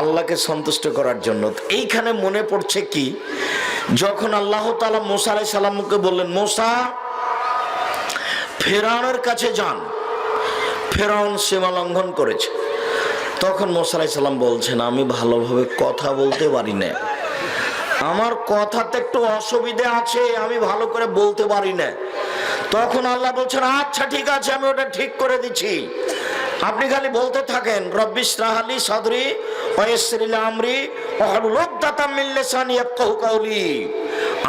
আল্লাহকে সন্তুষ্ট করার জন্য। এইখানে মনে পড়ছে কি, যখন আল্লাহ তাআলা মুসা আলাইহিস সালামকে বললেন, মুসা ফেরাউনের কাছে যান, ফেরাউন সীমা লঙ্ঘন করেছে। তখন মুসা আলাইহিস সালাম বলছেন, আমি ভালোভাবে কথা বলতে পারি না, আমার কথাতে একটু অসুবিধা আছে, আমি ভালো করে বলতে পারি না। তখন আল্লাহ বলছেন, আচ্ছা ঠিক আছে, আমি ওটা ঠিক করে দিচ্ছি, আপনি খালি বলতে থাকেন, রব্বি ইশরাহ লি সাদরি ওয়া ইয়াসসির লি আমরি ওয়াহলুল উকদাতাম মিন লিসানি ইয়াফকাহু কাওলি।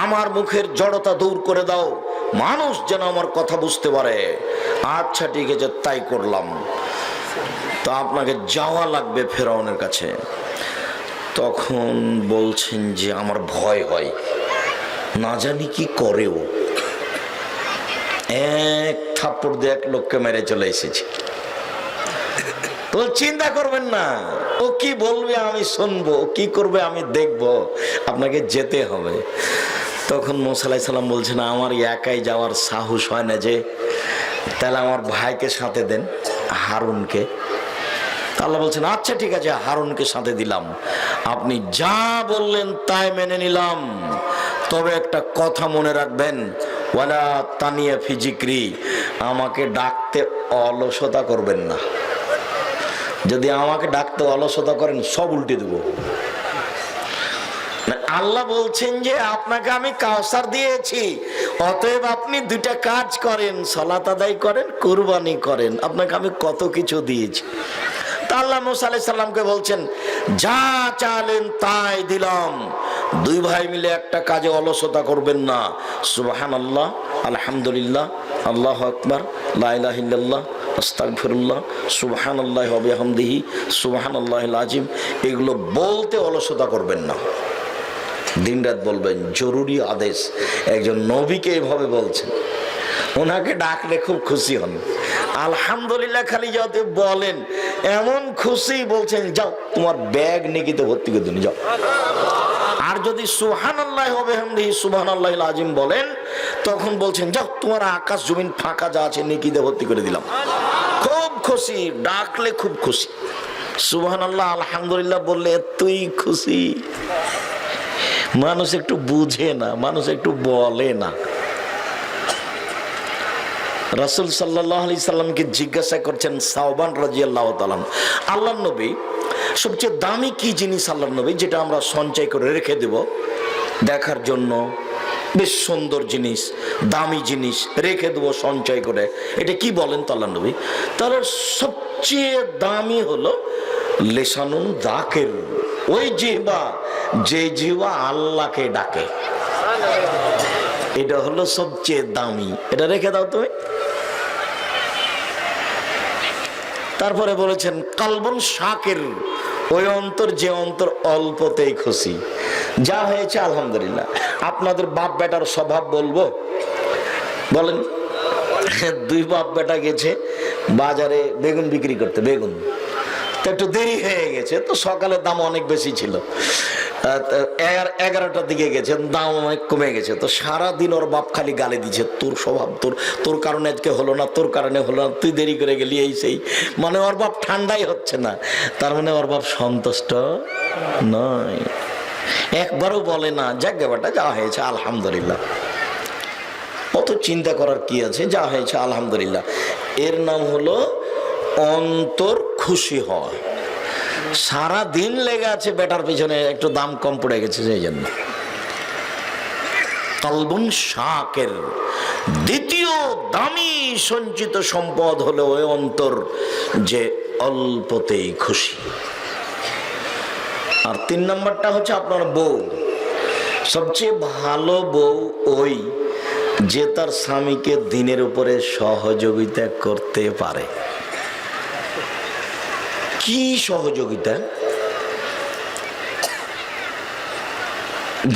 আমার মুখের জড়তা দূর করে দাও, মানুষ যেন আমার কথা বুঝতে পারে। আচ্ছা ঠিক আছে, তাই করলাম। তো আপনাকে যাওয়া লাগবে ফেরাউনের কাছে। তখন বলছেন যে আমার ভয় হয়, না জানি কি করেও। এক থাপ্পড় দিয়ে এক লোককে মেরে চলে এসেছে। তো চিন্তা করবেন না, ও কি বলবে আমি শুনবো, ও কি করবে আমি দেখবো, আপনাকে যেতে হবে। তখন মুসা আলাইহিস সালাম বলছেন, আমার একাই যাওয়ার সাহস হয় না, যে তাহলে আমার ভাইকে সাথে দেন, হারুনকে। আল্লাহ বলছেন, আচ্ছা ঠিক আছে, হারুনকে সাথে দিলাম, আপনি যা বললেন তাই মেনে নিলাম, তবে একটা কথা মনে রাখবেন, ওয়ালা তানিয়া ফি যিকরি, আমাকে ডাকতে অলসতা করবেন না। যদি আমাকে ডাকতে অলসতা করেন সব উল্টে দেব। আল্লাহ বলছেন যে আপনাকে আমি কাউসার দিয়েছি, অতএব আপনি দুইটা কাজ করেন, সালাত আদায় করেন, কুরবানি করেন, আপনাকে আমি কত কিছু দিয়েছি। তা আল্লাহ মুসা আলাইহিস সালামকে বলছেন, যা চাইলেন তাই দিলাম, দুই ভাই মিলে একটা কাজে অলসতা করবেন না। সুবহানাল্লাহ, আলহামদুলিল্লাহ, আল্লাহু আকবার, লা ইলাহা ইল্লাল্লাহ, আস্তাগফিরুল্লাহ, সুবহানাল্লাহি ওয়া বিহামদিহি, সুবহানাল্লাহিল আযীম, এগুলো বলতে অলসতা করবেন না, দিনরাত বলবেন, জরুরি আদেশ। একজন নবীকে এভাবে বলছেন, ওনাকে ডাকলে খুব খুশি হন। আলহামদুলিল্লাহ খালি যাতে বলেন, এমন খুশি বলছেন, যাও তোমার ব্যাগ নেকিতে ভর্তি করে দিন, যাও। আর যদি সুবহানাল্লাহি ওয়া বিহামদিহি, সুবহানাল্লাহিল আযীম বলেন, তখন বলছেন, যাও তোমার আকাশ জমিন ফাঁকা যা আছে নেকিতে ভর্তি করে দিলাম। খুব খুশি, ডাকলে খুব খুশি। সুবহানাল্লাহ আলহামদুলিল্লাহ বললে এতই খুশি। মানুষ একটু বুঝে না, মানুষ একটু বলে না। রাসূল সাল্লাল্লাহু আলাইহি সাল্লামকে জিজ্ঞাসা করছেন সাওবান রাদিয়াল্লাহু তাআলা, আল্লাহর নবী, সবচেয়ে দামি কি জিনিস আল্লাহর নবী, যেটা আমরা সঞ্চয় করে রেখে দেব দেখার জন্য, বেশ সুন্দর জিনিস, দামি জিনিস রেখে দেবো সঞ্চয় করে, এটা কি বলেন তো আল্লাহর নবী? তাহলে সবচেয়ে দামি হলো লিসানুন যাকির, ওই জিহ্বা, যে জিহ্বা আল্লাহকে ডাকে, এটা হলো সবচেয়ে দামি, এটা রেখে দাও তুমি। তারপরে বলেছেন কালবুন শাকির, ওই অন্তর, যে অন্তর অল্পতেই খুশি, যা হয়েছে আলহামদুলিল্লাহ। আপনাদের বাপ বেটার স্বভাব বলবো, বলেন, দুই বাপ বেটা গেছে বাজারে বেগুন বিক্রি করতে, বেগুন তো একটু দেরি হয়ে গেছে, তো সকালের দাম অনেক বেশি ছিল, 11টার দিকে গেছে, দাম অনেক কমে গেছে। তো সারাদিন ওর বাপ খালি গালি দিচ্ছে, তোর স্বভাব, তোর কারণে আজকে হলো না, তোর কারণে হলো না, তুই দেরি করে গেলি, এই সেই, মানে ওর বাপ ঠান্ডাই হচ্ছে না। তার মানে ওর বাপ সন্তুষ্ট নয়, একবারও বলে না যাক ব্যাপারটা যা হয়েছে আলহামদুলিল্লাহ, অত চিন্তা করার কি আছে, যা হয়েছে আলহামদুলিল্লাহ। এর নাম হলো অন্তর খুশি হয়। সারা দিন লেগে আছে বেটার পিছনে, একটু দাম কম পড়ে গেছে সেই জন্য। কালবুন শাকির, দ্বিতীয় দামি সঞ্চিত সম্পদ হলো ওই অন্তর যে অল্পতেই খুশি। আর 3 নম্বরটা হচ্ছে আপনার বউ। সবচেয়ে ভালো বউ ওই যে তার স্বামীকে দিনের উপরে সহযোগিতা করতে পারে। কি সহযোগিতা?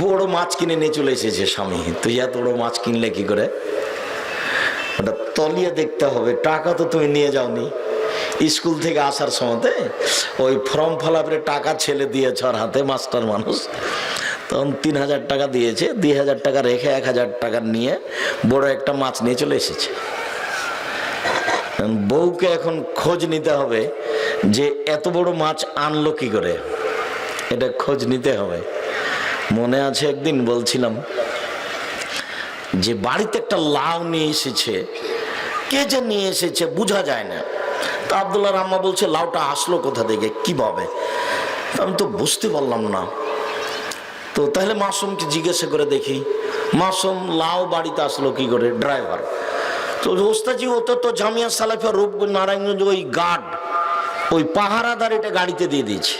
বড় মাছ কিনে নিয়ে চলে এসেছে স্বামী, তুই এত বড় মাছ কিনলে কি করে? ওটা তলিয়ে দেখতে হবে, টাকা তো তুমি নিয়ে যাওনি। স্কুল থেকে আসার সময়তে ওই ফর্ম ফিলাপের টাকা ছেলে দিয়েছে ওর হাতে, মাস্টার মানুষ, তখন 3000 টাকা দিয়েছে, 2000 টাকা রেখে 1000 টাকা নিয়ে বড় একটা মাছ নিয়ে চলে এসেছে। বউকে এখন খোঁজ নিতে হবে যে এত বড় মাছ আনলো কি করে, এটা খোঁজ নিতে হবে। মনে আছে একদিন বলছিলাম যে বাড়িতে একটা লাউ নিয়ে এসেছে, কে যে নিয়ে এসেছে বোঝা যায় না। তো আব্দুল্লাহর আম্মা বলছে লাউটা আসলো কোথা থেকে, কিভাবে? আমি তো বুঝতে পারলাম না। তো তাহলে মাসুমকে জিজ্ঞাসা করে দেখি, মাসুম লাউ বাড়িতে আসলো কি করে? ড্রাইভার। তো ওস্তাজি ও তো জামিয়া সালাফিয়া রূপগঞ্জ নারায়ণগঞ্জ ওই গার্ড, ওই পাহারাদার এটা গাড়িতে দিয়ে দিয়েছে।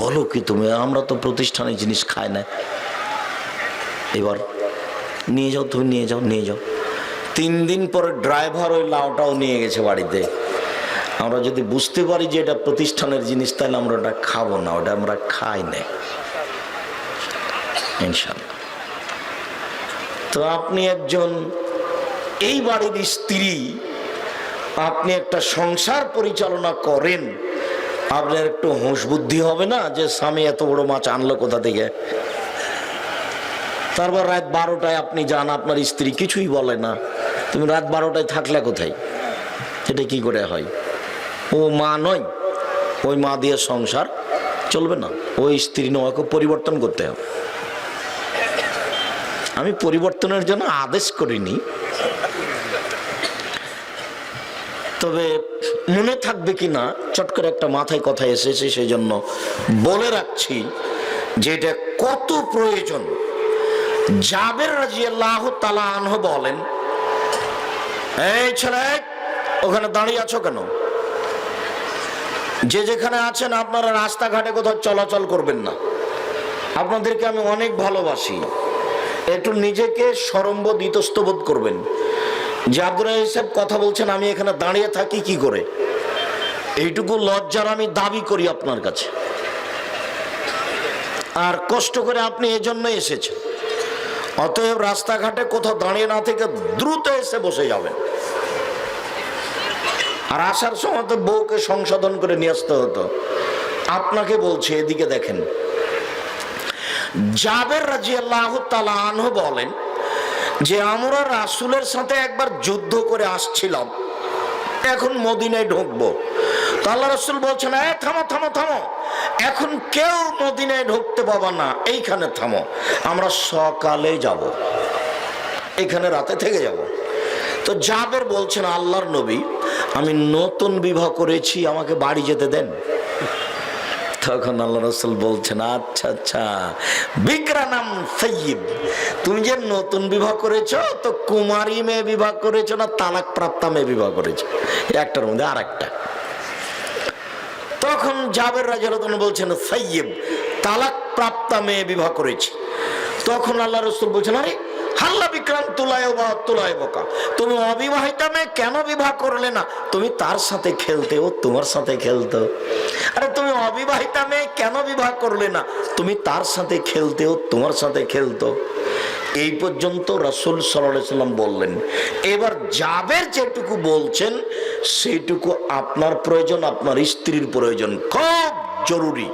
বলো কি তুমি? আমরা তো প্রতিষ্ঠানের জিনিস খাই না। এবার নিয়ে যাও, তুমি নিয়ে যাও, নিয়ে যাও। 3 দিন পরে ড্রাইভার ওই লাউটাও নিয়ে গেছে বাড়িতে। আমরা যদি বুঝতে পারি যে এটা প্রতিষ্ঠানের জিনিস, তাহলে আমরা ওটা খাবো না, ওটা আমরা খাই না ইনশাআল্লাহ। তো আপনি একজন এই বাড়ির স্ত্রী, আপনি একটা সংসার পরিচালনা করেন, আপনার একটু হুঁশ বুদ্ধি হবে না যে স্বামী এত বড় মাছ আনলো কোথা থেকে? তারপর রাত 12টায় আপনি যান, আপনার স্ত্রী কিছুই বলে না, তুমি রাত 12টায় থাকলে কোথায়? এটা কি করে হয়? ও মা নয়, ওই মা দিয়ে সংসার চলবে না। ওই স্ত্রী নয়, ওকে পরিবর্তন করতে হবে। আমি পরিবর্তনের জন্য আদেশ করিনি, তবে মনে থাকবে কি না চট করে একটা মাথায় কথা এসেছে, সেই জন্য বলে রাখছি যে এটা কত প্রয়োজন। জাবের রাদিয়াল্লাহু তাআলা আনহু বলেন, এই ছেলে ওখানে দাঁড়িয়ে আছো কেন? যে যেখানে আছেন আপনারা রাস্তাঘাটে কোথাও চলাচল করবেন না। আপনাদেরকে আমি অনেক ভালোবাসি, একটু নিজেকে শরমবোধ ইতস্তবোধ করবেন যে আব্দুল রাজ্জাক সাহেব কথা বলছেন, আমি এখানে দাঁড়িয়ে থাকি কি করে? এইটুকু লজ্জার আমি দাবি করি আপনার কাছে। আর কষ্ট করে আপনি এজন্য এসেছেন, অতএব রাস্তাঘাটে কোথাও দাঁড়িয়ে না থেকে দ্রুত এসে বসে যাবেন। আর আসার সময় তো বউকে সংশোধন করে নিয়ে আসতে হতো। আপনাকে বলছে, এদিকে দেখেন। জাবের রাদিয়াল্লাহু তাআলা আনহু বলেন যে আমরা রাসূলের সাথে একবার যুদ্ধ করে আসছিলাম, এখন মদিনায় ঢুকবো। তো আল্লাহ রাসূল বলছেন, থামো থামো থামো, এখন কেউ মদিনায় ঢুকতে পাবা না, এইখানে থামো, আমরা সকালে যাব, এখানে রাতে থেকে যাব। তো জাবের বলছেন, আল্লাহর নবী আমি নতুন বিবাহ করেছি, আমাকে বাড়ি যেতে দেন। তখন আল্লাহ রাসূল বলছেন, আচ্ছা আচ্ছা বিক্রানাম সাইয়্যিব, তুমি যে নতুন বিবাহ করেছো তো কুমারী মেয়ে বিবাহ করেছো না তালাক প্রাপ্তা মেয়ে বিবাহ করেছো? একটার মধ্যে আর একটা। তখন জাবের রাদিয়াল্লাহু আনহু বলছেন, সাইয়্যিব, তালাক প্রাপ্তা মেয়ে বিবাহ করেছি। তখন আল্লাহ রাসূল বলছেন, আরে হাল্লা বিক্রাম তুলায় বা তুলায় বোকা, তুমি অবিবাহিতা মেয়ে কেন বিবাহ করলে না? তুমি তার সাথে খেলতে, ও তোমার সাথে খেলতো। আরে তুমি অবিবাহিতা মেয়ে কেন বিবাহ করলে না? তুমি তার সাথে খেলতে, ও তোমার সাথে খেলতো। এই পর্যন্ত রাসূল সাল্লাল্লাহু আলাইহি ওয়াসাল্লাম বললেন। এবার জাবের যেটুকু বলছেন সেইটুকু আপনার প্রয়োজন, আপনার স্ত্রীর প্রয়োজন, খুব জরুরি।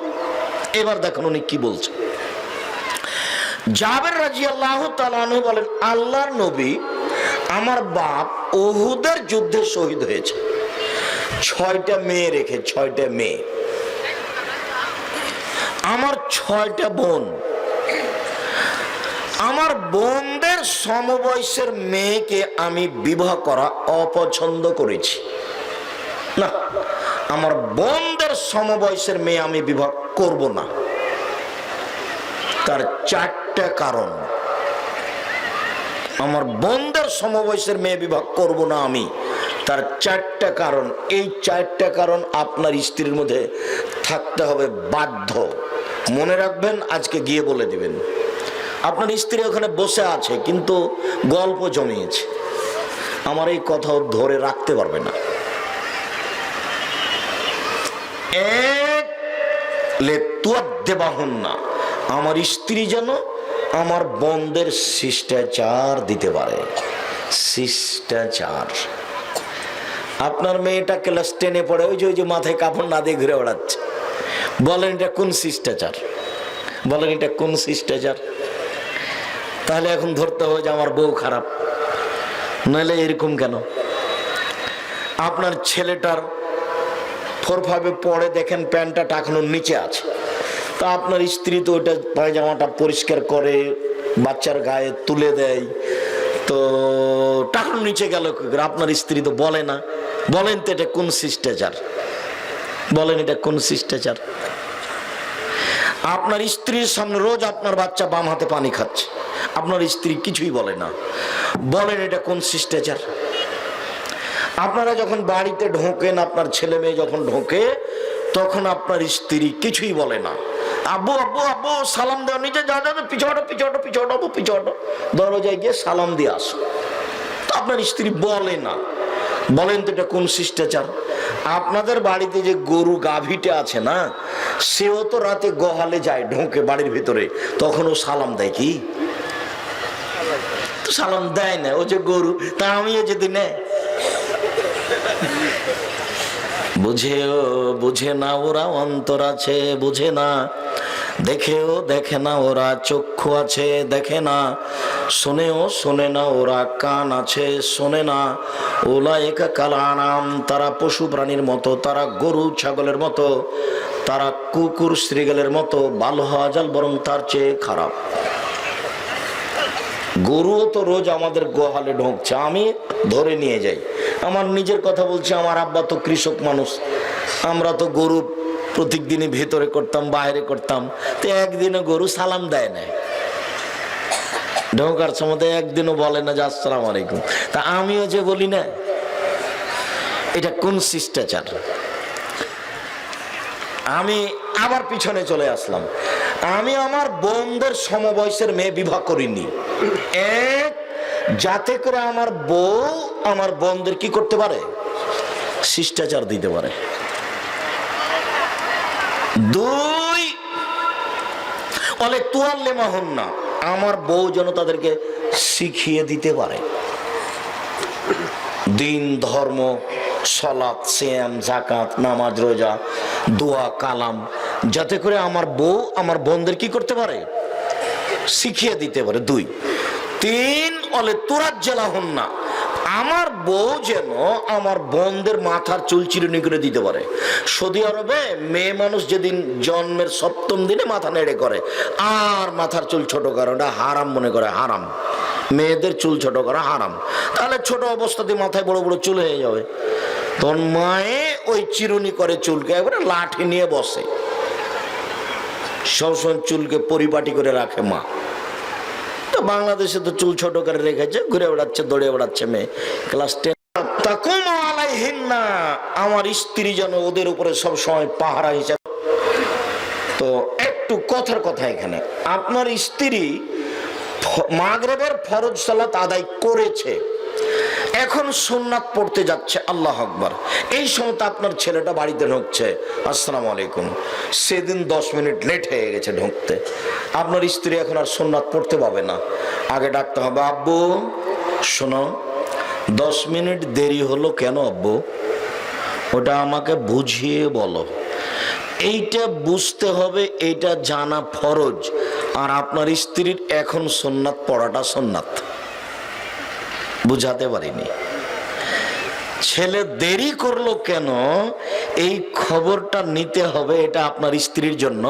এবার দেখুন উনি কি বলছেন। জাবের রাদিয়াল্লাহু তাআলা আনহু বলেন, আল্লাহর নবী আমার বাপ উহুদের যুদ্ধে শহীদ হয়েছে, 6টা মেয়ে রেখে, 6টা মেয়ে। আমার 6টা বোন, আমার বোনদের সমবয়সের মেয়েকে আমি বিবাহ করা অপছন্দ করেছি। না, আমার বোনদের সমবয়সের মেয়ে আমি বিবাহ করব না। তার 4টা কারণ। আমার বোনদের সমবয়সের মেয়ে বিবাহ করব না আমি, তার 4টা কারণ। এই 4টা কারণ আপনার স্ত্রীর মধ্যে থাকতে হবে বাধ্য। মনে রাখবেন, আজকে গিয়ে বলে দিবেন। আপনার স্ত্রী ওখানে বসে আছে কিন্তু গল্প জমিয়েছে, আমার এই কথাও ধরে রাখতে পারবে না। এক, লেতুয়াদ্দেবাহুন না, আমার স্ত্রী যেন আমার বোনদের শিষ্টাচার দিতে পারে। শিষ্টাচার। আপনার মেয়েটা ক্লাস 10-এ পড়ে, ওই যে মাথায় কাপড় না দিয়ে ঘুরে বেড়াচ্ছে, বলেন এটা কোন শিষ্টাচার? বলেন এটা কোন শিষ্টাচার? তাহলে এখন ধরতে হবে যে আমার বউ খারাপ, নইলে এরকম কেন? আপনার ছেলেটার 4-5-এ পড়ে, দেখেন প্যান্টটা টাকানোর নিচে আছে, তা আপনার স্ত্রী তো ওইটা পায়জামাটা পরিষ্কার করে বাচ্চার গায়ে তুলে দেয়, তো টাকার নিচে গেল আপনার স্ত্রী তো বলে না। বলেন তো এটা কোন শিষ্টাচার? বলেন এটা কোন শিষ্টাচার? আপনার স্ত্রীর সামনে রোজ আপনার বাচ্চা বাম হাতে পানি খাচ্ছে, আপনার স্ত্রী কিছুই বলে না, বলেন এটা কোন শিষ্টাচার? আপনারা যখন বাড়িতে ঢোকেন, আপনার ছেলে মেয়ে যখন ঢোকে, তখন আপনার স্ত্রী কিছুই বলে না, আব্বু আব্বু আব্বু সালাম দেওয়া, নিচে যা যা পিছড়ো পিছড়ো পিছড়ো পিছড়ো, দরজায় গিয়ে সালাম দিয়ে আসো, তো আপনার স্ত্রী বলে না। বলেন তো এটা কোন শিষ্টাচার? আপনাদের বাড়িতে যে গরু গাভীটা আছে না, সেও তো রাতে গোহালে যায়, ঢোকে বাড়ির ভিতরে, তখন ও সালাম দেয় কি? তো সালাম দেয় না, ও যে গরু, তা আমিও যদি নেয়। বুঝেও বুঝে না ওরা, অন্তর আছে বুঝে না, দেখেও দেখে না ওরা, চক্ষু আছে দেখে না, শোনেও শোনে না ওরা, কান আছে শোনে না। উলাইকা কাল আনাম, তারা পশু প্রাণীর মতো, তারা গরু ছাগলের মতো, তারা কুকুর শ্রীগালের মতো, ভালো হওয়া যাল বরং তার চেয়ে খারাপ। গরুও তো রোজ আমাদের গোহালে ঢুকছে, আমি ধরে নিয়ে যাই। আমার নিজের কথা বলছি, আমার আব্বা তো কৃষক মানুষ, আমরা তো গরু প্রত্যেক দিনই ভেতরে করতাম বাইরে করতাম, তো একদিনও গরু সালাম দেয় না, ঢোকার সময় একদিনও বলে না যে আসসালামু আলাইকুম, তা আমিও যে বলি না, এটা কোন শিষ্টাচার? আমি আবার পিছনে চলে আসলাম। আমি আমার বোনদের সমবয়সের মেয়ে বিবাহ করিনি, এক যাতে করে আমার বউ আমার বোনদের কি করতে পারে, শিষ্টাচার দিতে পারে। দুই, অলে তুয়াল্লে মাহন না, আমার বউ যেন তাদেরকে শিখিয়ে দিতে পারে দিন ধর্ম, সালাত, সিয়াম, যাকাত, নামাজ, রোজা, দোয়া, কালাম, যাতে করে আমার বউ আমার বোনদের কি করতে পারে, শিখিয়ে দিতে পারে। দুই। তিন, অলে তুরাত জেলা হন না, আমার বউ যেন আমার বোনদের মাথার চুল চিরুনি করে দিতে পারে। সৌদি আরবে মেয়ে মানুষ যেদিন জন্মের 7ম দিনে মাথা নেড়ে করে আর মাথার চুল ছোট করে, ওটা হারাম মনে করে, হারাম, মেয়েদের চুল ছোট করা হারাম। তাহলে ছোট অবস্থাতে মাথায় বড় বড় চুল হয়ে যাবে, তখন মায়ে ওই চিরুনি করে চুলকে, একবারে লাঠি নিয়ে বসে, সবসময় চুলকে পরিপাটি করে রাখে মা। তো বাংলাদেশে তো চুল ছোট করে রেখেছে, ঘুরে বেড়াচ্ছে, দৌড়ে বেড়াচ্ছে মেয়ে, ক্লাস 10। আমার স্ত্রী যেন ওদের উপরে সব সময় পাহারা হিসাবে। তো একটু কথার কথা, এখানে আপনার স্ত্রী মাগরিবের ফরজ সালাত আদায় করেছে, এখন সুন্নাত পড়তে যাচ্ছে, আল্লাহ আকবার, এই সময় আপনার ছেলেটা বাড়িতে ঢুকছে, আসসালামু আলাইকুম, সেদিন 10 মিনিট লেট হয়ে গেছে ঢুকতে, আপনার স্ত্রী এখন আর সুন্নাত পড়তে পাবে না, আগে ডাকতে হবে, আব্বু শোনো 10 মিনিট দেরি হলো কেন আব্বু, ওটা আমাকে বুঝিয়ে বলো। এইটা বুঝতে হবে, এইটা জানা ফরজ। আর আপনার স্ত্রীর এখন সুন্নাত পড়াটা সুন্নাত, বুঝাতে পারিনি। ছেলে দেরি করলো কেন, এই খবরটা নিতে হবে, এটা আপনার স্ত্রীর জন্য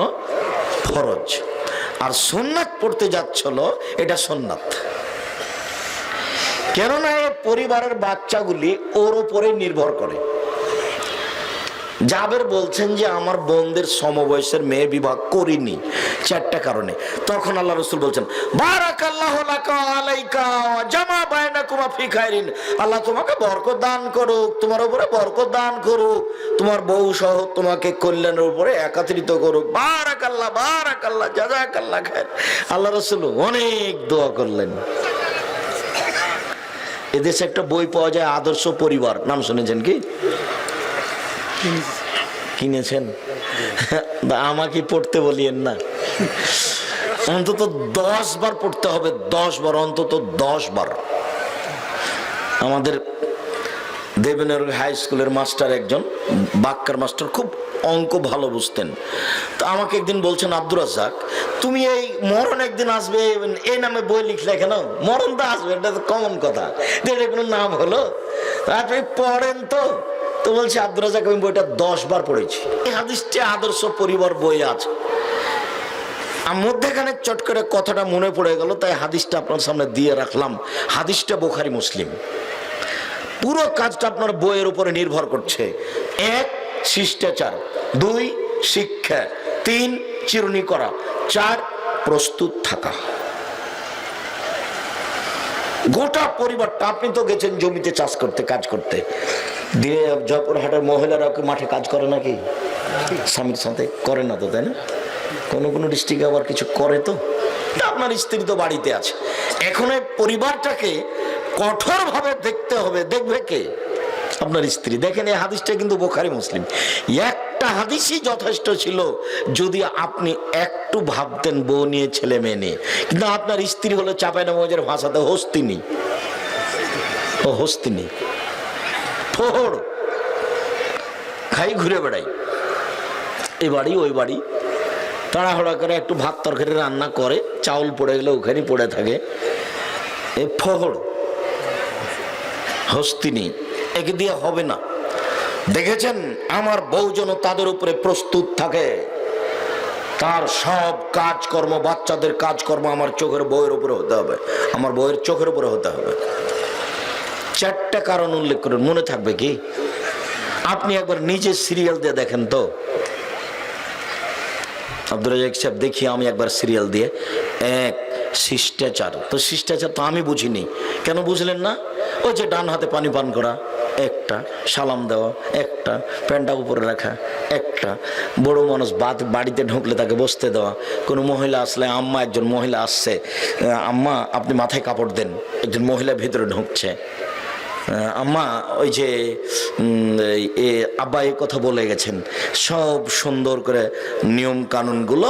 ফরজ। আর সুন্নাত পড়তে যাচ্ছিল, এটা সুন্নাত। কেননা এই পরিবারের বাচ্চাগুলি ওর উপরে নির্ভর করে। জাবের বলছেন যে আমার বোনদের সমবয়সের মেয়ে বিবাহ করিনি 4টা কারণে। তখন আল্লাহ রাসূল বলছেন, বারাকাল্লাহু লাকা আলাইকা ওয়া জামা বাইনাকুমা ফি খাইরিন, আল্লাহ তোমাকে বরকত দান করুক, তোমার উপরে বরকত দান করুক, তোমার বউ সহ তোমাকে কল্যাণের উপরে একত্রিত করুক, বারাকাল্লাহ বারাকাল্লাহ জাযাকাল্লাহ খাইর। আল্লাহ রাসূল অনেক দোয়া করলেন। এদেশে একটা বই পাওয়া যায়, আদর্শ পরিবার, নাম শুনেছেন কি? কিনেছেন? আমাকে পড়তে বলিয়েন না, অন্তত 10 বার পড়তে হবে, 10 বার, অন্তত 10 বার। আমাদের দেবেনের হাই স্কুলের মাস্টার, একজন বাক্কার মাস্টার, খুব অঙ্ক ভালো বুঝতেন। তো আমাকে একদিন বলছেন, আব্দুর রাজ্জাক তুমি এই মরণ একদিন আসবে এই নামে বই লিখলে কেন? মরণ তো আসবে, এটা তো কমন কথা, এটা কোনো নাম হলো? আপনি পড়েন তো। তো বলছি, আব্দুর রাজ্জাক আমি বইটা 10 বার পড়েছি। এই হাদিসটি আদর্শ পরিবার বই আছে, মধ্যেখানে চট করে কথাটা মনে পড়ে গেল, তাই হাদিসটা আপনার সামনে দিয়ে রাখলাম। হাদিসটা বুখারী মুসলিম। পুরো কাজটা আপনার বইয়ের উপরে নির্ভর করছে। 1 শিষ্টাচার, 2 শিক্ষা, 3 চিরুনি করা, 4 প্রস্তুত থাকা। গোটা পরিবারটা, আপনি তো গেছেন জমিতে চাষ করতে, কাজ করতে, দিয়ে জয়পুরহাটের মহিলারা কি মাঠে কাজ করে নাকি? স্বামীর সাথে করে না তো, তাই না? কোনো কোনো ডিস্ট্রিক্টে আবার কিছু করে। তো আপনার স্ত্রী তো বাড়িতে আছে, এখন এই পরিবারটাকে কঠোরভাবে দেখতে হবে। দেখবে কে? আপনার স্ত্রী। দেখেন এই হাদিসটা কিন্তু বুখারী মুসলিম। একটা হাদিসই যথেষ্ট ছিল যদি আপনি একটু ভাবতেন বউ নিয়ে, ছেলে মেয়ে নিয়ে। কিন্তু আপনার স্ত্রী হলো চাঁপাইনবাবগঞ্জের ভাষাতে হস্তিনী। ও হস্তিনী, ঠোড় খাই, ঘুরে বেড়াই, এই বাড়ি ওই বাড়ি, তাড়াহুড়া করে একটু ভাত তরকারি রান্না করে, চাউল পড়ে গেলে ওখানে পড়ে থাকে। এ ফহড়, হস্তিনী, একে দিয়ে হবে না। দেখেছেন আমার বউ যেন তাদের উপরে প্রস্তুত থাকে, তার সব কাজকর্ম, বাচ্চাদের কাজকর্ম আমার চোখের বউয়ের উপরে হতে হবে, আমার বউয়ের চোখের উপরে হতে হবে। 4টা কারণ উল্লেখ করুন, মনে থাকবে কি? আপনি একবার নিজে সিরিয়াল দিয়ে দেখেন তো। আব্দুর রাজ্জাক সাহেব, দেখি আমি একবার সিরিয়াল দিয়ে। 1 শিষ্টাচার। তো শিষ্টাচার তো আমি বুঝিনি, কেন বুঝলেন না? ওই যে ডান হাতে পানি পান করা একটা, সালাম দেওয়া একটা, প্যান্টটা উপরে রাখা একটা, বড় মানুষ বাড়িতে ঢুকলে তাকে বসতে দেওয়া, কোনো মহিলা আসলে, আম্মা একজন মহিলা আসছে, আম্মা আপনি মাথায় কাপড় দেন, একজন মহিলা ভিতরে ঢুকছে, আম্মা ওই যে আব্বা এই কথা বলে গেছেন, সব সুন্দর করে নিয়ম কানুনগুলো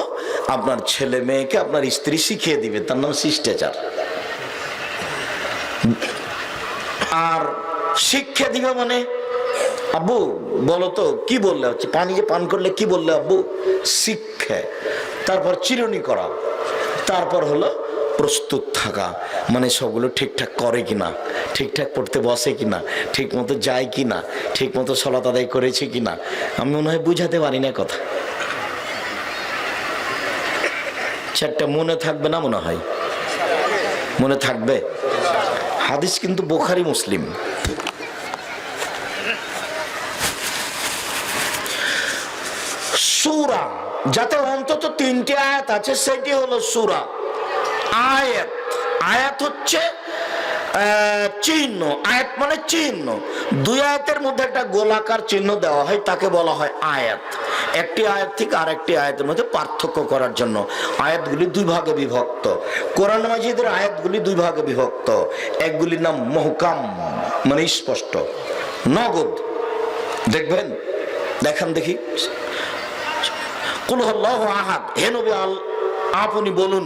আপনার ছেলে মেয়েকে আপনার স্ত্রী শিখিয়ে দিবে, তার নাম শিষ্টাচার। আর শিক্ষা দিবে মানে, আব্বু বলো তো কি বললে হচ্ছে, পানি যে পান করলে কি বললে আব্বু? শিক্ষা। তারপর চিরুনি করা, তারপর হলো প্রস্তুত থাকা, মানে সবগুলো ঠিকঠাক করে কিনা, ঠিকঠাক পড়তে বসে কিনা, ঠিক মতো যায় কিনা, ঠিক মতো সালাত আদায় করেছে কিনা। আমি মনে হয় বুঝাতে পারি না কথা। 4টা মনে থাকবে না? মনে হয় মনে থাকবে। হাদিস কিন্তু বুখারী মুসলিম। সূরা, যাতে অন্তত 3টি আয়াত আছে, সেটি হলো সূরা। আয়াত, আয়াত হচ্ছে চিহ্ন, আয়াত মানে চিহ্ন। 2 আয়াতের মধ্যে একটা গোলাকার চিহ্ন দেওয়া হয়, তাকে বলা হয় আয়াত। একটি আয়াত থেকে আরেকটি আয়াতের মধ্যে পার্থক্য করার জন্য আয়াতগুলি 2 ভাগে বিভক্ত। কোরআন মাজিদের আয়াতগুলি 2 ভাগে বিভক্ত। একগুলির নাম মুহকাম, মানে স্পষ্ট, নগদ। দেখবেন, দেখান দেখি। কুল হুয়াল্লাহু আহাদ, হে নবী আপনি বলুন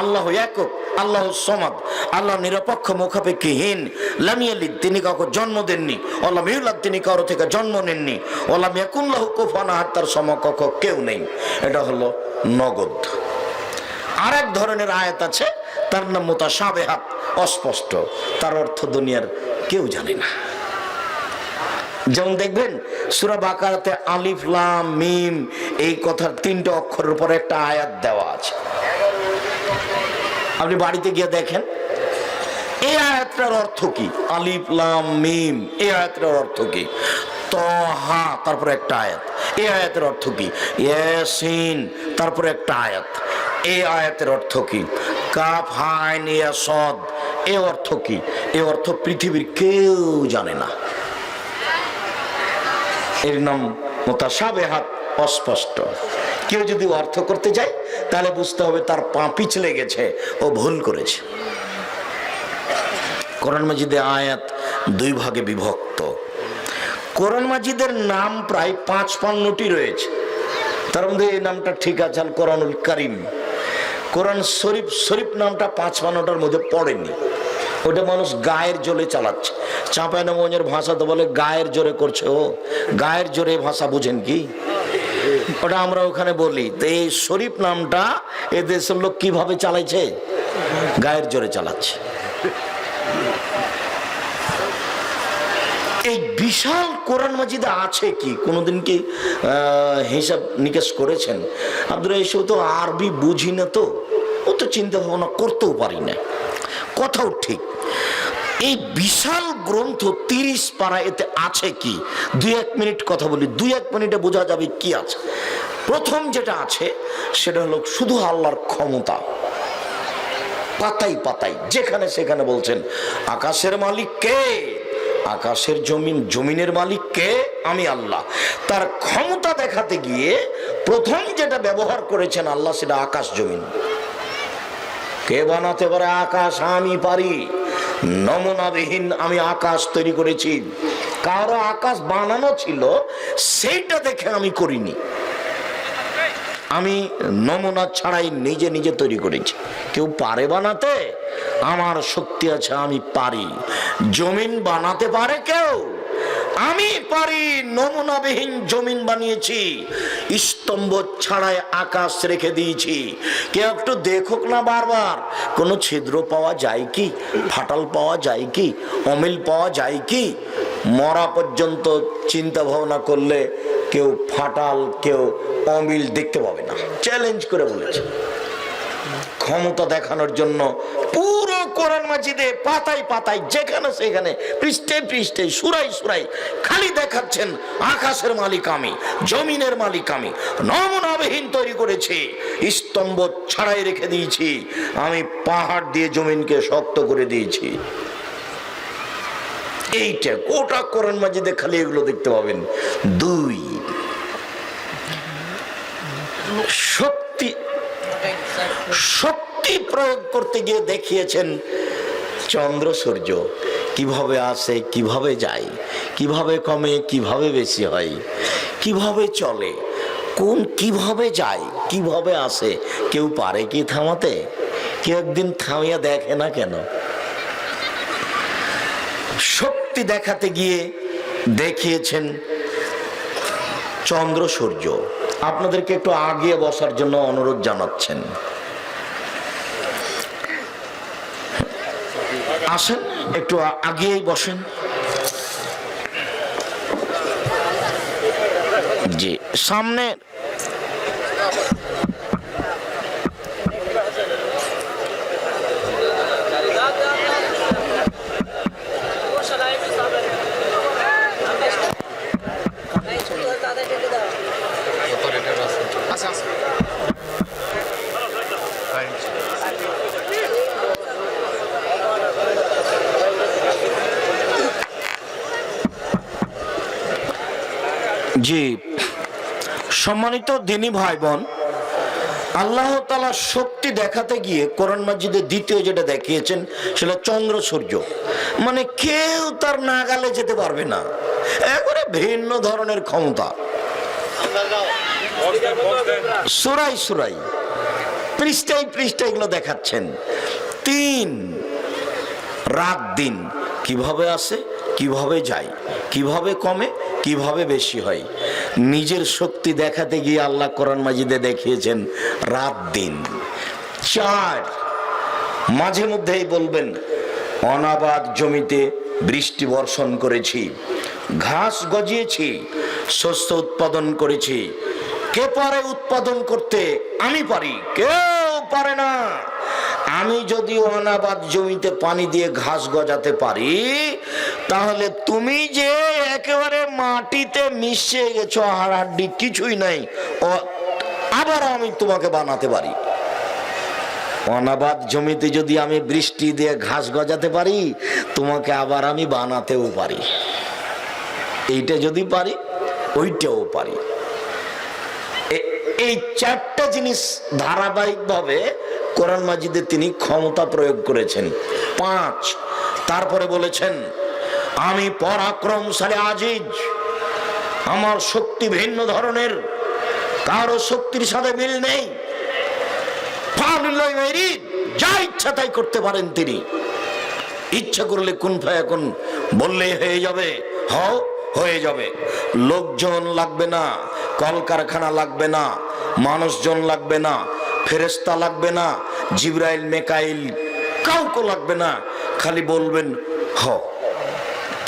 আল্লাহু একক, আল্লাহু সমাদ, আল্লাহ নিরপেক্ষ, মুখাপেক্ষীহীন। লাম ইয়ালিদ, তিনি কাউকে জন্ম দেননি। ওয়া লাম ইউলাদ, তিনি কারো থেকে জন্ম নেননি। ওয়া লাম ইয়াকুন লাহু কুফুয়ান আহাদ, তার সমকক্ষ কেউ নেই। এটা হলো নগদ। আরেক ধরনের আয়াত আছে, তার নাম মুতাশাবিহাত, অস্পষ্ট, তার অর্থ দুনিয়ার কেউ জানে না। যেমন দেখবেন সূরা বাকারাতে আলিফ লাম মিম, এই কথার 3টে অক্ষরের উপর একটা আয়াত দেওয়া আছে। আপনি বাড়িতে গিয়ে দেখেন এই আয়াতটার অর্থ কি। আলিফ লাম মিম, এই আয়াতটার অর্থ কি। তহা, তারপরে একটা আয়াত, এই আয়াতের অর্থ কি। ইয়াসিন, তারপরে একটা আয়াত, এই আয়াতের অর্থ কি। কাফ হাইন ইয়া সদ, এর অর্থ কি। এর অর্থ পৃথিবীর কেউ জানে না। এর নাম মুতাশাবিহাত, অস্পষ্ট। কেউ যদি অর্থ করতে যায় তাহলে বুঝতে হবে তার পা পিছলে গেছে, ও ভুল করেছে। কোরআন মাজিদে আয়াত 2 ভাগে বিভক্ত। কোরআন মাজিদের নাম প্রায় 55টি রয়েছে, তার মধ্যে এই নামটা ঠিক আছে, আল কোরআনুল কারীম। কোরআন শরীফ, শরীফ নামটা 55টার মধ্যে পড়েনি, ওটা মানুষ গায়ের জোরে চালাচ্ছে। চাঁপাইনবাবগঞ্জের ভাষা তো বলে গায়ের জোরে করছে। ও গায়ের জোরে ভাষা বুঝেন কি? ওটা আমরা ওখানে বলি। তো এই শরীফ নামটা এ দেশের লোক কিভাবে চালাইছে? গায়ের জোরে চালাচ্ছে। এই বিশাল কোরআন মাজিদে আছে কি কোনোদিন কি হিসাব নিকেশ করেছেন? আপনারা এসব তো আরবি বুঝি না, তো ও তো চিন্তা ভাবনা করতেও পারি না। কথাও ঠিক। এই বিশাল গ্রন্থ 30 পারা, এতে আছে কি? 2-1 মিনিট কথা বলি, 2-1 মিনিটে বোঝা যাবে কি আছে। প্রথম যেটা আছে সেটা হলো শুধু আল্লাহর ক্ষমতা। পাতায় পাতায় যেখানে সেখানে বলছেন আকাশের মালিক কে, আকাশের জমিনের মালিক কে, আমি আল্লাহ। তার ক্ষমতা দেখাতে গিয়ে প্রথম যেটা ব্যবহার করেছেন আল্লাহ, সেটা আকাশ জমিন। কে বানাতে পারে আকাশ? আমি পারি। নমুনাবিহীন আমি আকাশ তৈরি করেছি। কারো আকাশ বানানো ছিল, সেইটা দেখে আমি করিনি। আমি নমুনা ছাড়াই নিজে নিজে তৈরি করেছি। কেউ পারে বানাতে? আমার শক্তি আছে, আমি পারি। জমিন বানাতে পারে কেউ? আমি পারি। নমুনাবিহীন জমিন বানিয়েছি, স্তম্ভ ছাড়াই আকাশ রেখে দিয়েছি। কেউ একটু দেখুক না বারবার। কোনো ছিদ্র পাওয়া যায় কি? ফাটাল পাওয়া যায় কি? অমিল পাওয়া যায় কি? মরা পর্যন্ত চিন্তা ভাবনা করলে কেউ ফাটাল কেউ অমিল দেখতে পাবে না। চ্যালেঞ্জ করে বলেছে। ক্ষমতা দেখানোর জন্য পুরো কোরআন মাজিদে পাতায় পাতায় যেখানে সেখানে পৃষ্ঠে পৃষ্ঠে সুরাই সুরাই খালি দেখাচ্ছেন আকাশের মালিক আমি, জমিনের মালিক আমি, নমুনাবিহীন তৈরি করেছি, স্তম্ভ ছাড়াই রেখে দিয়েছি, আমি পাহাড় দিয়ে জমিনকে শক্ত করে দিয়েছি। এইটা গোটা কোরআন মাজিদে খালি এগুলো দেখতে পাবেন। 2, শক্তি প্রয়োগ করতে গিয়ে দেখিয়েছেন চন্দ্র সূর্য কিভাবে আসে, কিভাবে যায়, কিভাবে কমে, কিভাবে বেশি হয়, কিভাবে চলে, কিভাবে যায়, কিভাবে আসে। কেউ পারে কি থামাতে? কেউ একদিন থামিয়ে দেখে না কেন? শক্তি দেখাতে গিয়ে দেখিয়েছেন চন্দ্র সূর্য। আপনাদেরকে একটু আগিয়ে বসার জন্য অনুরোধ জানাচ্ছেন। আসেন একটু আগিয়েই বসেন। জি, সামনে জি, সম্মানিত দিনী ভাই বোন, আল্লাহ তাআলা শক্তি দেখাতে গিয়ে কোরআন মাজিদে দ্বিতীয় যেটা দেখিয়েছেন সেটা চন্দ্র সূর্য। মানে কেউ তার নাগালে যেতে পারবে না, একবারে ভিন্ন ধরনের ক্ষমতা। সুরাই সুরাই পৃষ্ঠায় পৃষ্ঠায় এগুলো দেখাচ্ছেন। 3 রাত দিন কিভাবে আসে, কিভাবে যায়, কিভাবে কমে, কিভাবে বেশি হয়। নিজের শক্তি দেখাতে গিয়ে আল্লাহ কোরআন মাজিদে দেখিয়েছেন রাত দিন। 4 মাঝে মধ্যেই বলবেন অনাবাদ জমিতে বৃষ্টি বর্ষণ করেছি, ঘাস গজিয়েছি, শস্য উৎপাদন করেছি। কে পারে উৎপাদন করতে? আমি পারি, কেউ পারে না। আমি যদি অনাবাদ জমিতে পানি দিয়ে ঘাস গজাতে পারি, তাহলে তুমি যে একেবারে মাটিতে মিশে গেছো, হাড়াহাড্ডি কিছুই নাই, আবার আমি তোমাকে বানাতে পারি। অনাবাদ জমিতে যদি আমি বৃষ্টি দিয়ে ঘাস গজাতে পারি, তোমাকে আবার আমি বানাতেও পারি। এইটা যদি পারি, ওইটাও পারি। এই 4টা জিনিস ধারাবাহিকভাবে কোরআন মাজিদে তিনি ক্ষমতা প্রয়োগ করেছেন। 5 তারপরে বলেছেন আমি পরাক্রমশালী আজিজ, আমার শক্তি ভিন্ন ধরনের, কারো শক্তির সাথে মিল নেই। যা ইচ্ছা তাই করতে পারেন তিনি। ইচ্ছা করলে কুন ফায়াকুন বললেই হয়ে যাবে, হয়ে যাবে। লোকজন লাগবে না, কলকারখানা লাগবে না, মানুষজন লাগবে না, ফেরেশতা লাগবে না, জিবরাইল মেকাইল কাউকে লাগবে না। খালি বলবেন